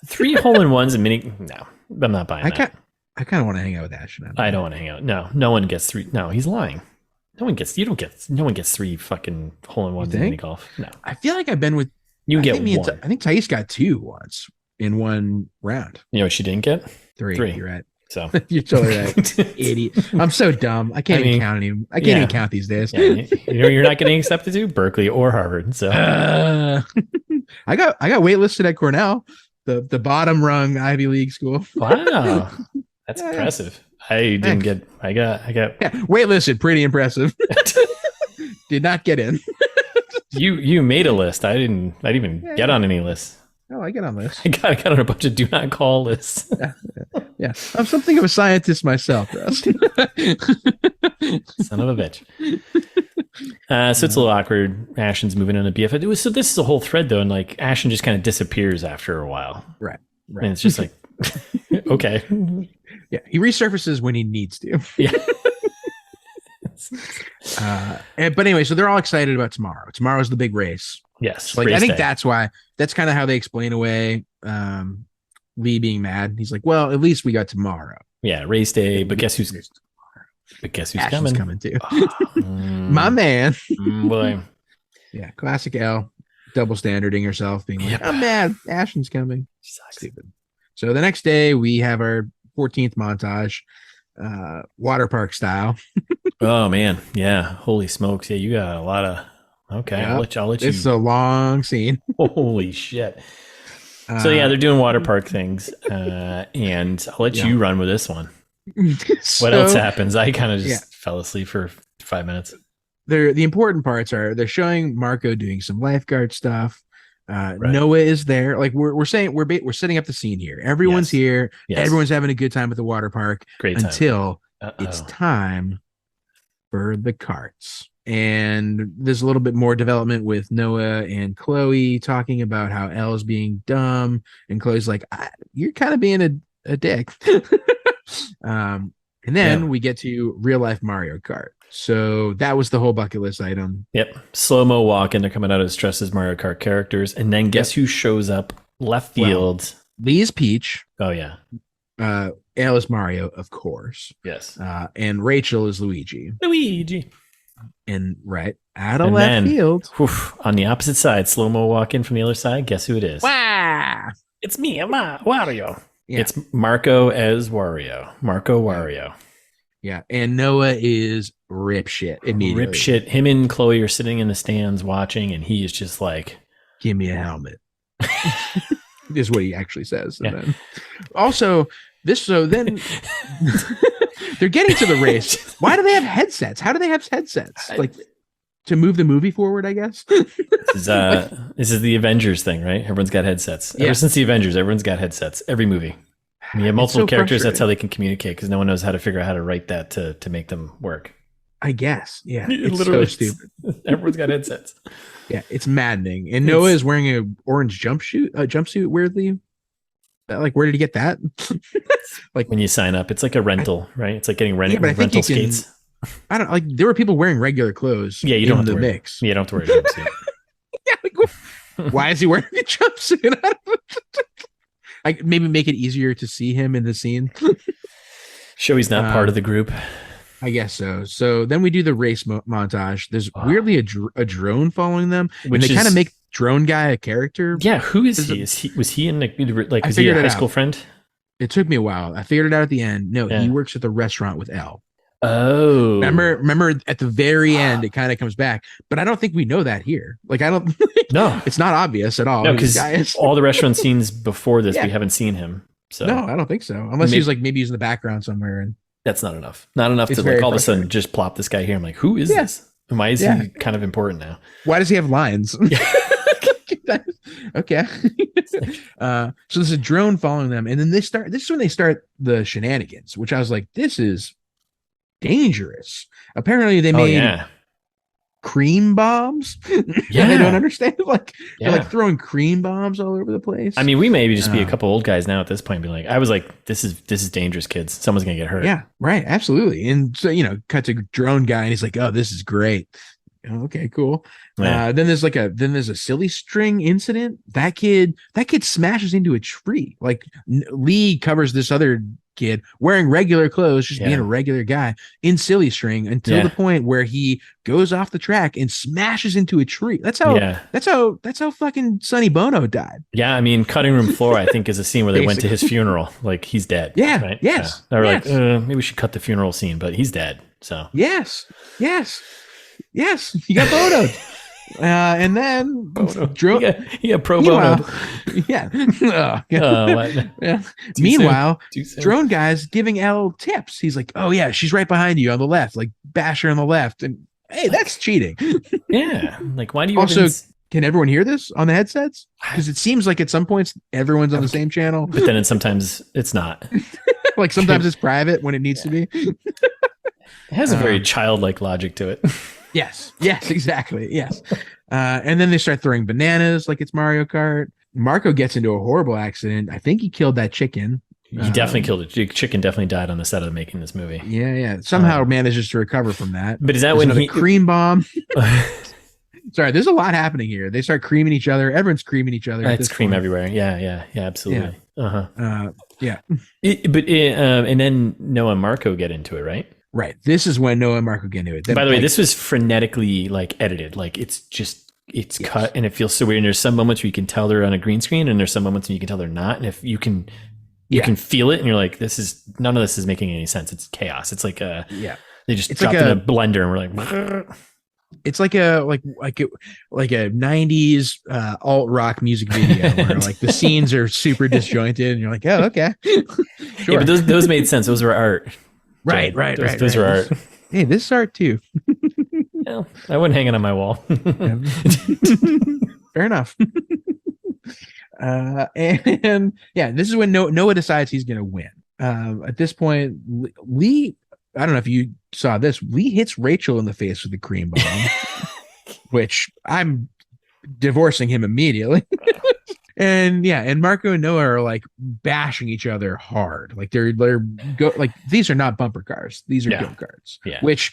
3 hole-in-ones and mini. No, I'm not buying that. I kind of want to hang out with Ashton. I don't want to hang out. No one gets 3. No, he's lying. No one gets 3 fucking hole-in-ones in mini golf. No. I feel like I've been with. You get one. I think Thais got 2 once in one round. You know what she didn't get? 3. You're right. So you're totally right. Idiot. I'm so dumb. I can't even count any. I can't even count these days. Yeah, you're not getting accepted to Berkeley or Harvard. So I got waitlisted at Cornell, the bottom rung Ivy League school. Wow, that's impressive. I didn't get. I got. Waitlisted. Pretty impressive. Did not get in. You made a list. I didn't even get on any lists. Oh, I get on lists. I got on a bunch of do not call lists. Yeah. I'm something of a scientist myself, Russ. Son of a bitch. So it's a little awkward. Ashton's moving on a BFF. So this is a whole thread though, and like Ashton just kind of disappears after a while. Right. And it's just like, okay. Yeah. He resurfaces when he needs to. Yeah. But anyway, so they're all excited about tomorrow. Tomorrow's the big race. Yes. Like, I think that's kind of how they explain away Lee being mad. He's like, well, at least we got tomorrow. Yeah, race day. But guess who's Ashton's coming too. My man. Boy. Yeah, classic L. Double standarding herself, being like, I'm mad. Ashton's coming. Stupid. So the next day we have our 14th montage, water park style. Oh man, yeah. Holy smokes. Yeah, you got a lot of. Okay, yeah. I'll let you. It's a long scene. Holy shit. So yeah, they're doing water park things, and I'll let you run with this one. What else happens? I kind of just fell asleep for 5 minutes. The important parts are they're showing Marco doing some lifeguard stuff. Noah is there. Like we're saying, we're setting up the scene here. Everyone's here. Yes. Everyone's having a good time at the water park. Great time. Until it's time for the carts. And there's a little bit more development with Noah and Chloe talking about how Elle's being dumb, and Chloe's like, "You're kind of being a dick." And then we get to real life Mario Kart. So that was the whole bucket list item. Yep, slow-mo walk, and they're coming out as dressed as Mario Kart characters, and then guess who shows up left field? Well, Lee's Peach. Oh yeah. Elle is Mario, of course. Yes. And Rachel is Luigi. And out of left field. On the opposite side, slow-mo walk in from the other side. Guess who it is? Wow. It's me, Wario. Yeah. It's Marco as Wario. Marco Wario. Yeah. And Noah is rip shit immediately. Rip shit. Him and Chloe are sitting in the stands watching, and he is just like, give me a helmet. Is what he actually says. And then also then they're getting to the race. Why do they have headsets? How do they have headsets? Like to move the movie forward, I guess. This is the Avengers thing, right? Everyone's got headsets. Ever since the Avengers, everyone's got headsets. Every movie. You have multiple characters, that's how they can communicate, because no one knows how to figure out how to write that to make them work. I guess. Yeah. It's literally so stupid. Everyone's got headsets. Yeah, it's maddening. And Noah is wearing an orange jumpsuit weirdly. Like, where did he get that? Like when you sign up, it's like a rental, right? It's like getting rental skates. I don't like. There were people wearing regular clothes. Yeah, you don't have to wear mix. Yeah, you don't have to wear a jumpsuit. Why is he wearing a jumpsuit? Maybe make it easier to see him in the scene. Show he's not part of the group. I guess so. So then we do the race montage. There's weirdly a drone following them, and they kind of make drone guy a character. Yeah, who is he? Was he in like? Was he a high school friend? It took me a while. I figured it out at the end. No, he works at the restaurant with Elle. Oh, remember at the very end, it kind of comes back, but I don't think we know that here. Like, I don't. No, it's not obvious at all. No, because all the restaurant scenes before this, we haven't seen him. So no, I don't think so. Unless he's like maybe he's in the background somewhere. And that's not enough. Not enough to like all of a sudden just plop this guy here. I'm like, who is this? Why is he kind of important now? Why does he have lines? Okay. So there's a drone following them, and then this is when they start the shenanigans, which I was like, this is dangerous. Apparently they made cream bombs. I don't understand. They're like throwing cream bombs all over the place. I mean, we may just be a couple old guys now at this point, being like, I was like, this is dangerous, kids. Someone's gonna get hurt. Yeah, right. Absolutely. And so, cut to drone guy, and he's like, oh, this is great. Okay, cool. Then there's a silly string incident. That kid smashes into a tree. Like, Lee covers this other kid wearing regular clothes, just being a regular guy in silly string until the point where he goes off the track and smashes into a tree. That's how fucking Sonny Bono died. Yeah, I mean, cutting room floor, I think, is a scene where they went to his funeral. Like, he's dead. Yeah. Right? Yes. They were like, maybe we should cut the funeral scene, but he's dead. So yes, he got Bonoed. And then he got pro bono. Meanwhile, drone guy's giving Elle tips. He's like, oh yeah, she's right behind you on the left. Like, bash her on the left. And hey, that's cheating. Yeah. Like, why do you also can everyone hear this on the headsets? Because it seems like at some points everyone's on the same channel. But then sometimes it's not. Like, sometimes it's private when it needs to be. It has a very childlike logic to it. Yes, exactly. Yes. And then they start throwing bananas like it's Mario Kart. Marco gets into a horrible accident. I think he killed that chicken. He definitely killed it. Chicken definitely died on the set of making this movie. Yeah. Somehow manages to recover from that. But is that when he cream bomb? Sorry, there's a lot happening here. They start creaming each other. Everyone's creaming each other. It's cream everywhere. Yeah, absolutely. Yeah. And then Noah and Marco get into it, right? Right. This is when Noah and Marco get into it. By the way, this was frenetically edited. Like, it's cut and it feels so weird. And there's some moments where you can tell they're on a green screen, and there's some moments when you can tell they're not. And if you can feel it, and you're like, none of this is making any sense. It's chaos. It's like they just dropped in a blender, and we're like, it's like a 90s alt rock music video where like the scenes are super disjointed, and you're like, oh, okay. Sure. Yeah, but those made sense. Those were art. Right. Those are art. Hey, this is art too. Yeah, I wouldn't hang it on my wall. Fair enough. And this is when Noah decides he's going to win. At this point, Lee, I don't know if you saw this, Lee hits Rachel in the face with a cream bomb, which I'm divorcing him immediately. And Marco and Noah are like bashing each other hard. Like they're these are not bumper cars. These are go-karts. Yeah. Which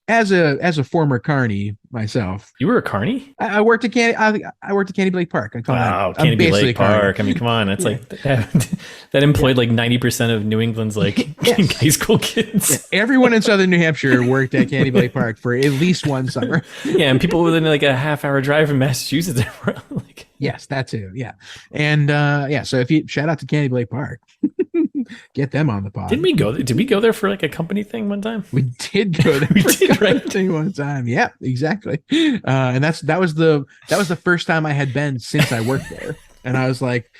as a former carny myself. You were a carny? I worked at Candy Blake Park. Candy Blake Park. I mean, come on. That's like that employed like 90% of New England's high school kids. Yeah. Everyone in Southern New Hampshire worked at Candy Blake Park for at least one summer. Yeah, and people within like a half-hour drive from Massachusetts. Yes, that too. Yeah. And so if you shout out to Candy Blake Park, get them on the pod. Did we go there for like a company thing one time? We did go there. We did, right? One time. Yeah, exactly. And that was the first time I had been since I worked there. And I was like,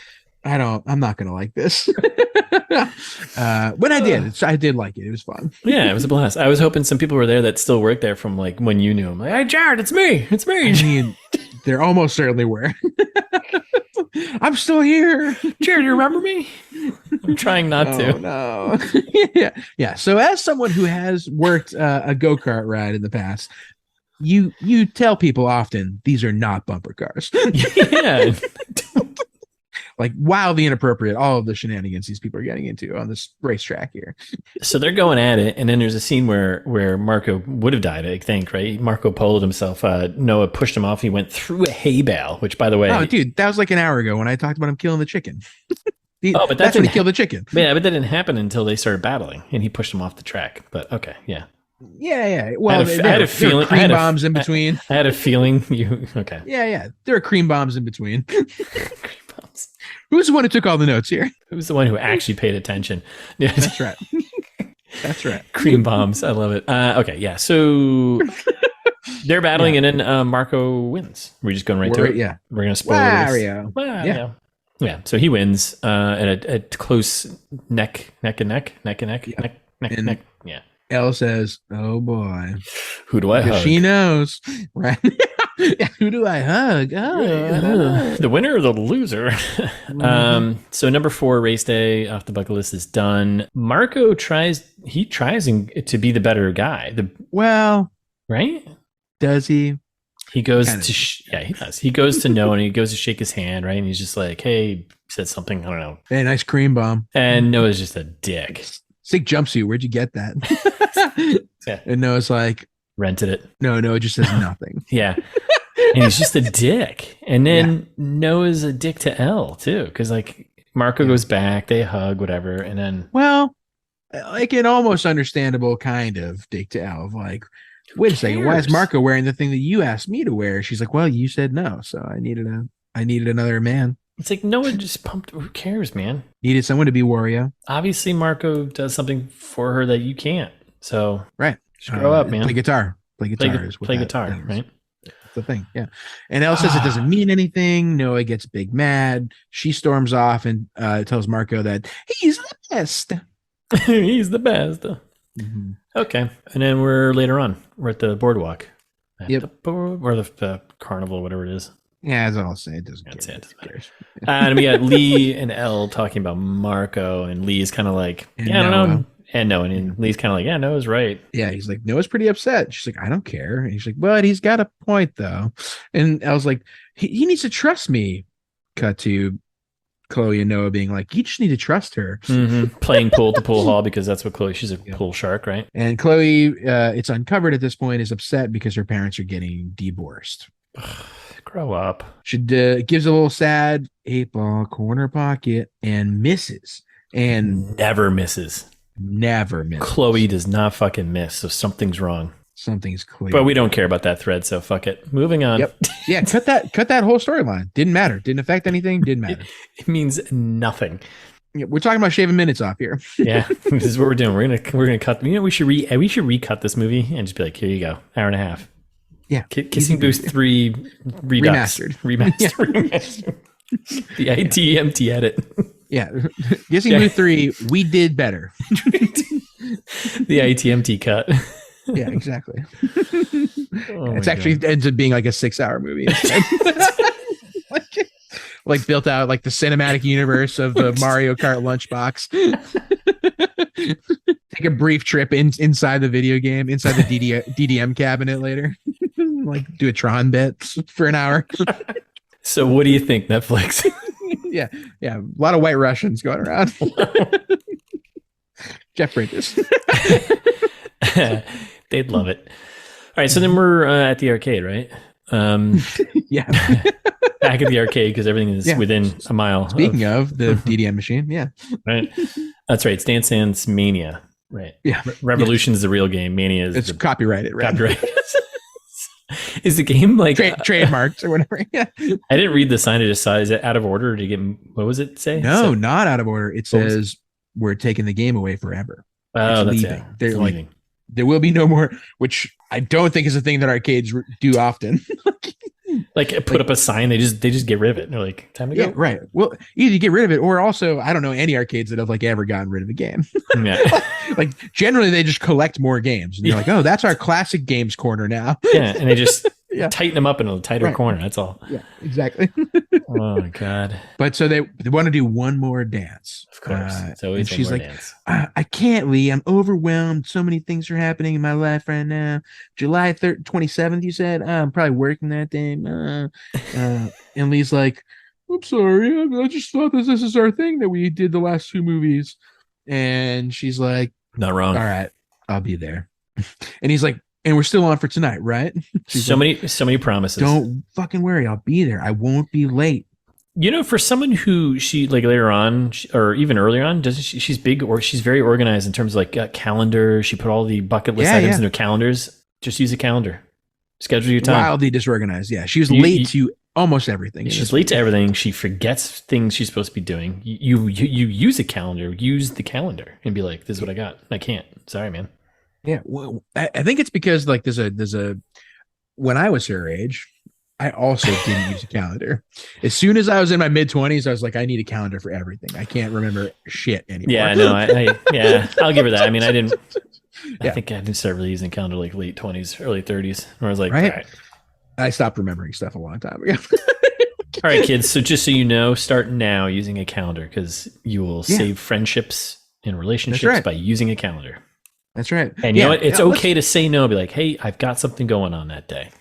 I'm not gonna like this. But I did like it. It was fun. Yeah, it was a blast. I was hoping some people were there that still work there from like when you knew him. Like, hey, Jared, it's me. I mean, there almost certainly were. I'm still here. Jared, you remember me? I'm trying not to. No. Yeah. So as someone who has worked a go-kart ride in the past, you tell people often these are not bumper cars. Yeah. Like wildly inappropriate, all of the shenanigans these people are getting into on this racetrack here. So they're going at it, and then there's a scene where Marco would have died, I think, right? Marco poloed himself. Noah pushed him off. He went through a hay bale, which, by the way... Oh, dude, that was like an hour ago when I talked about him killing the chicken. But that's when he killed the chicken. Yeah, but that didn't happen until they started battling, and he pushed him off the track. But okay, yeah. Yeah. Well, I had a feeling. There are cream bombs in between. I had a feeling you. Okay. Yeah. There are cream bombs in between. Cream bombs. Who's the one who took all the notes here? Who's the one who actually paid attention? Yeah. That's right. That's right. Cream bombs. I love it. Okay. Yeah. So they're battling, and then Marco wins. We're just going right to it. Yeah. We're going to spoil Wario. Yeah. Yeah. So he wins at a close neck. Yeah. Elle says, "Oh boy, who do I hug?" She knows, right? Who do I hug? Oh, the winner or the loser? So number 4, race day off the bucket list is done. Marco tries to be the better guy. Right? Does he? He goes to he does. He goes to Noah and he goes to shake his hand, right? And he's just like, "Hey," said something, I don't know. Hey, nice cream bomb. And Noah's just a dick. Sick jumpsuit. Where'd you get that? Yeah. And Noah's like, rented it. No, it just says nothing. Yeah. And he's just a dick. And then Noah's a dick to Elle too. Because like Marco goes back, they hug, whatever. And then like an almost understandable kind of dick to Elle. Like, wait a second, why is Marco wearing the thing that you asked me to wear? She's like, well, you said no, so I needed another man. It's like Noah just pumped. Who cares, man? Needed someone to be Wario. Obviously, Marco does something for her that you can't. So just grow up, man. Play guitar. Play guitar, right? That's the thing. Yeah. And Elle says it doesn't mean anything. Noah gets big mad. She storms off and tells Marco that he's the best. He's the best. Mm-hmm. Okay. And then we're later on. We're at the boardwalk. Or the carnival, whatever it is. Yeah, that's all I'll say. It doesn't matter. And we got Lee and Elle talking about Marco, and Lee's kind of like, I don't know. And Noah, and Lee's kind of like, yeah, Noah's right. Yeah, he's like, Noah's pretty upset. She's like, I don't care. And he's like, but he's got a point, though. And Elle's like, he needs to trust me. Cut to Chloe and Noah being like, you just need to trust her. Mm-hmm. Playing pool to pool hall because that's what Chloe, she's a pool shark, right? And Chloe, it's uncovered at this point, is upset because her parents are getting divorced. Grow up. She gives a little sad 8-ball corner pocket and misses. And never misses. Chloe does not fucking miss, so something's wrong. Something's clear. But we don't care about that thread, so fuck it. Moving on. Yep. Yeah, cut that whole storyline. Didn't matter. Didn't affect anything. Didn't matter. It means nothing. Yeah, we're talking about shaving minutes off here. Yeah, this is what we're doing. We're gonna cut. You know, we should recut this movie and just be like, here you go, hour and a half. Yeah, Kissing Booth 3 remastered. The ITMT edit. Yeah, Kissing Booth 3. We did better. The ITMT cut. Yeah, exactly. It's actually ends up being like a 6-hour movie. like built out like the cinematic universe of the Mario Kart lunchbox. Take a brief trip inside the video game, inside the DDM cabinet later. Like do a Tron bit for an hour. So what do you think, Netflix? Yeah. A lot of white Russians going around. Jeff Bridges. They'd love it. All right, so then we're at the arcade, right? Yeah. Back at the arcade because everything is within a mile. Speaking of the DDM machine, yeah. Right. That's right. It's Dance Dance Mania. Right. Yeah. Revolution is the real game. Mania is it's copyrighted, right? Copyrighted. Is the game like trademarked or whatever? Yeah. I didn't read the sign. I just saw. Is it out of order to get? What was it say? No, not out of order. It says we're taking the game away forever. Oh, that's leaving. They're like leaving. There will be no more, which I don't think is a thing that arcades do often. Like put up a sign, they just get rid of it. And they're like, time to go. Right. Well, either you get rid of it, or also I don't know any arcades that have like ever gotten rid of a game. Yeah. Like generally they just collect more games, and you're like, oh, that's our classic games corner now. Yeah, and they just tighten them up in a tighter corner. That's all. Yeah, exactly. Oh my god! But so they want to do one more dance. Of course. So she's like, I can't, Lee. I'm overwhelmed. So many things are happening in my life right now. July 27th, you said? I'm probably working that day. And Lee's like, I'm sorry. I just thought this is our thing that we did the last 2 movies. And she's like, not wrong. All right, I'll be there. And he's like, and we're still on for tonight, right? So many promises. Don't fucking worry. I'll be there. I won't be late. For someone who she like later on or even earlier on, doesn't she's big or she's very organized in terms of like calendar. She put all the bucket list items in her calendars. Just use a calendar. Schedule your time. Wildly disorganized. Yeah, she was late to almost everything. She's late to everything. She forgets things she's supposed to be doing. You use a calendar. Use the calendar and be like, "This is what I got. I can't. Sorry, man." Yeah, well, I think it's because like there's a when I was her age, I also didn't use a calendar. As soon as I was in my mid-20s, I was like, I need a calendar for everything. I can't remember shit anymore. Yeah, no, I'll give her that. I mean, I didn't. I think I didn't start really using calendar like late 20s, early 30s, where I was like, right? All right. I stopped remembering stuff a long time ago. All right, kids. So just so you know, start now using a calendar because you will save friendships and relationships by using a calendar. That's right. And you know what? It's okay to say no. Be like, hey, I've got something going on that day.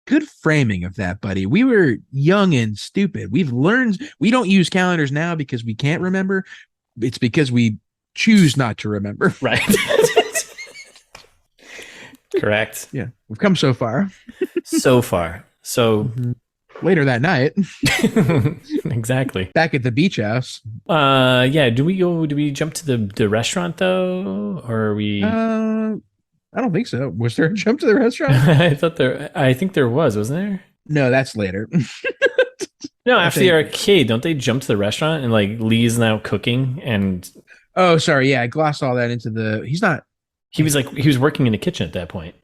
Good framing of that, buddy. We were young and stupid. We've learned we don't use calendars now because we can't remember. It's because we choose not to remember. Right. Correct. Yeah. We've come so far. So far. So later that night. Exactly. Back at the beach house. Yeah. Do we jump to the restaurant though? Or are we I don't think so. Was there a jump to the restaurant? I think there was, wasn't there? No, that's later. No, after the arcade, don't they jump to the restaurant and like Lee's now cooking and oh, sorry, yeah, I glossed all that into the he was working in the kitchen at that point.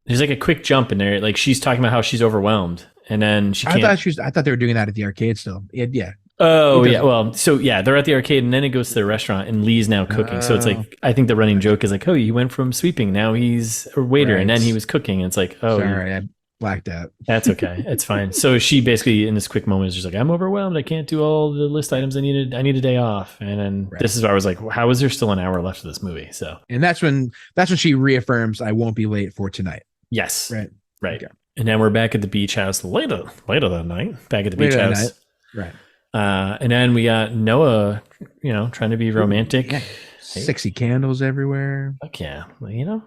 There's like a quick jump in there, like she's talking about how she's overwhelmed and then she can't. I thought they were doing that at the arcade still. Yeah. Oh yeah, well, so yeah, they're at the arcade and then it goes to the restaurant and Lee's now cooking. So it's like I think the running joke is like, oh, he went from sweeping, now he's a waiter, and then he was cooking. And it's like, oh, sorry, I blacked out. That's okay, it's fine. So she basically in this quick moment is just like, I'm overwhelmed. I can't do all the list items. I need a day off. And then this is where I was like, how is there still an hour left of this movie? So and that's when she reaffirms, I won't be late for tonight. Yes, right. Okay. And then we're back at the beach house later that night. Back at the beach house, right. And then we got Noah, trying to be romantic. Yeah. Sexy candles everywhere. Fuck yeah.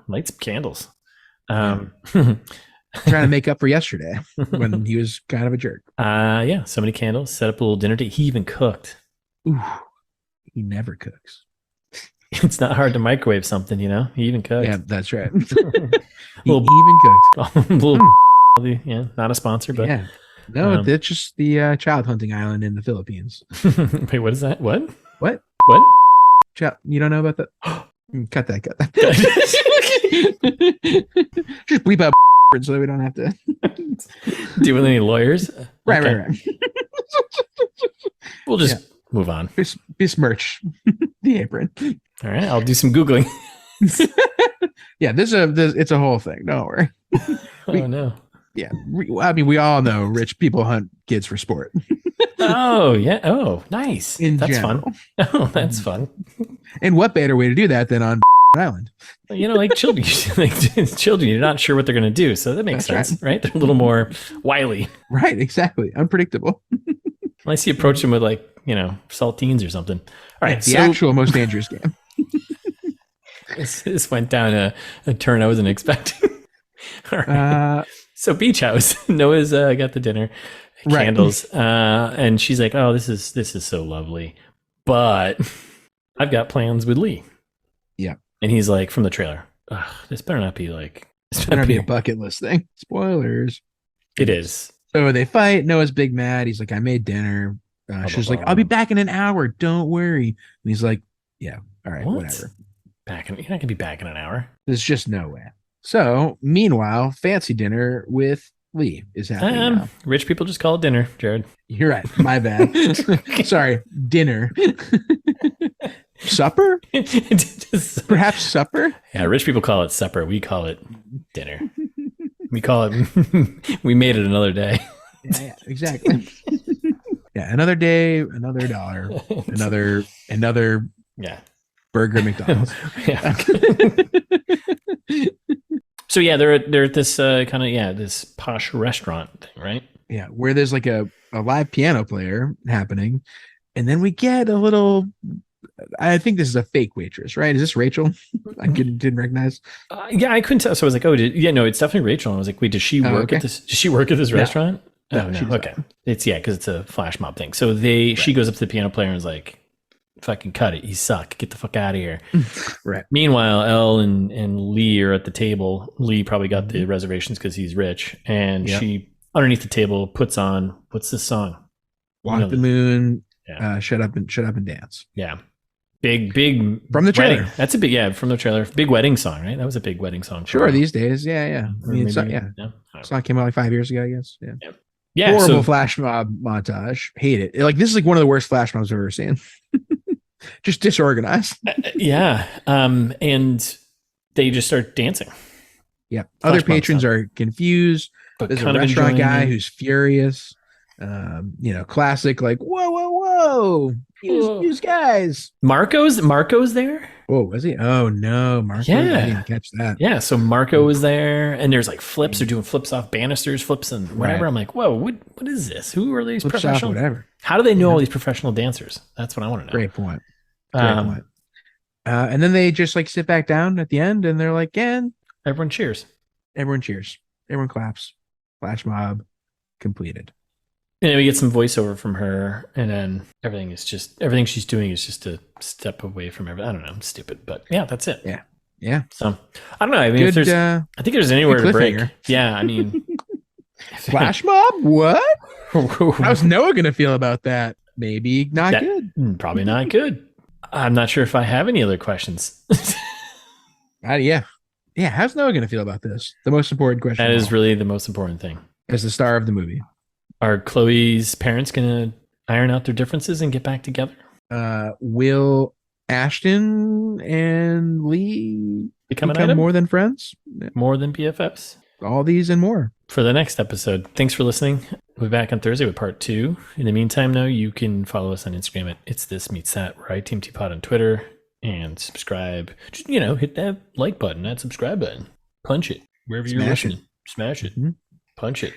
Light some candles. Trying to make up for yesterday when he was kind of a jerk. Yeah. So many candles, set up a little dinner date. He even cooked. Ooh, he never cooks. It's not hard to microwave something, He even cooked. Yeah, that's right. He even cooked. Yeah, not a sponsor, but yeah. No, that's just the child hunting island in the Philippines. Wait, what is that? What? What? You don't know about that? Cut that. Just bleep out so that we don't have to deal with any lawyers. Right. We'll just move on. Besmirch the apron. All right, I'll do some Googling. Yeah, it's a whole thing. Don't worry. Oh no. Yeah, we all know rich people hunt kids for sport. Oh yeah. Oh, nice. That's fun. Oh, that's fun. And what better way to do that than on island? Like children, children, you're not sure what they're going to do, so that makes sense, right? They're a little more wily. Right, exactly. Unpredictable. Unless you approach them with saltines or something. All right, the actual most dangerous game. This went down a turn I wasn't expecting. All right. So beach house. Noah's got the dinner, candles, and she's like, "Oh, this is so lovely, but I've got plans with Lee." Yeah, and he's like, from the trailer, "This better not be like this better be a bucket list thing." Spoilers. It is. So they fight. Noah's big mad. He's like, "I made dinner." She's like, "I'll be back in an hour. Don't worry." And he's like, "Yeah, all right, whatever." You're not gonna be back in an hour. There's just no way. So, meanwhile, fancy dinner with Lee is happening now. Rich people just call it dinner, Jared. You're right. My bad. Sorry. Dinner. Supper? Perhaps supper? Yeah, rich people call it supper. We call it dinner. We call it, we made it another day. Yeah, exactly. Yeah, another day, another dollar, another burger McDonald's. Yeah. So yeah, they're at this this posh restaurant thing, right? Yeah, where there's like a live piano player happening, and then we get a little. I think this is a fake waitress, right? Is this Rachel? I didn't recognize. Yeah, I couldn't tell. So I was like, oh, no, it's definitely Rachel. And I was like, wait, does she work at this? Does she work at this restaurant? Oh no. Okay. It's because it's a flash mob thing. So she goes up to the piano player and is like, fucking cut it. You suck. Get the fuck out of here. Right. Meanwhile, Elle and Lee are at the table. Lee probably got the reservations because he's rich. And she, underneath the table, puts on, what's this song? Walk the Moon. Shut up and dance. Yeah. Big from the trailer. Wedding. That's a big, from the trailer. Big wedding song, right? That was a big wedding song. Sure, these days. Yeah. I mean, song came out like 5 years ago, I guess. Yeah. Horrible flash mob montage. Hate it. Like, this is like one of the worst flash mobs I've ever seen. Just disorganized. And they just start dancing. Yeah. Other patrons are confused. But there's a restaurant guy who's furious. Classic, like, whoa. Use guys. Marco's there. Oh, was he? Oh no, Marco. I didn't catch that. Yeah, so Marco was there, and there's like flips. They're doing flips off banisters, flips and whatever. Right. I'm like, whoa, what is this? Who are these professional? Whatever. How do they know all these professional dancers? That's what I want to know. Great point. And then they just like sit back down at the end, and they're like, and everyone cheers. Everyone claps. Flash mob completed. And then we get some voiceover from her, and then everything she's doing is just a step away from everything. I don't know. I'm stupid, but yeah, that's it. Yeah. So I don't know. I mean, if I think there's anywhere to break. Yeah, I mean, flash mob. What? How's Noah gonna feel about that? Maybe not good. Probably not good. I'm not sure if I have any other questions. Yeah. How's Noah gonna feel about this? The most important question. That is really the most important thing. As the star of the movie. Are Chloe's parents going to iron out their differences and get back together? Will Ashton and Lee become more than friends? More than BFFs? All these and more. For the next episode. Thanks for listening. We'll be back on Thursday with part 2. In the meantime, though, you can follow us on Instagram at It's This Meets That, or ITMTPod on Twitter, and subscribe. Just, hit that like button, that subscribe button. Punch it wherever you're listening. Smash it. Mm-hmm. Punch it.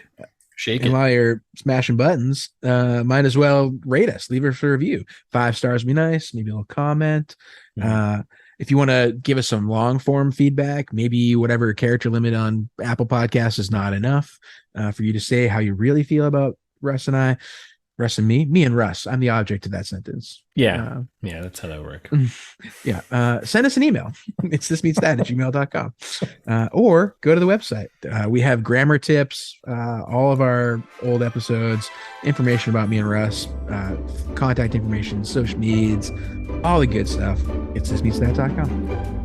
Shake it. While you're smashing buttons, might as well rate us. Leave us a review. 5 stars would be nice. Maybe a little comment. Mm-hmm. If you want to give us some long form feedback, maybe whatever character limit on Apple Podcasts is not enough for you to say how you really feel about Russ and I. Russ and me and Russ. I'm the object of that sentence. Yeah. That's how that works. Send us an email. It's thismeetsthat@gmail.com. Or go to the website. We have grammar tips, all of our old episodes, information about me and Russ, contact information, social medias, all the good stuff. It's thismeetsthat.com.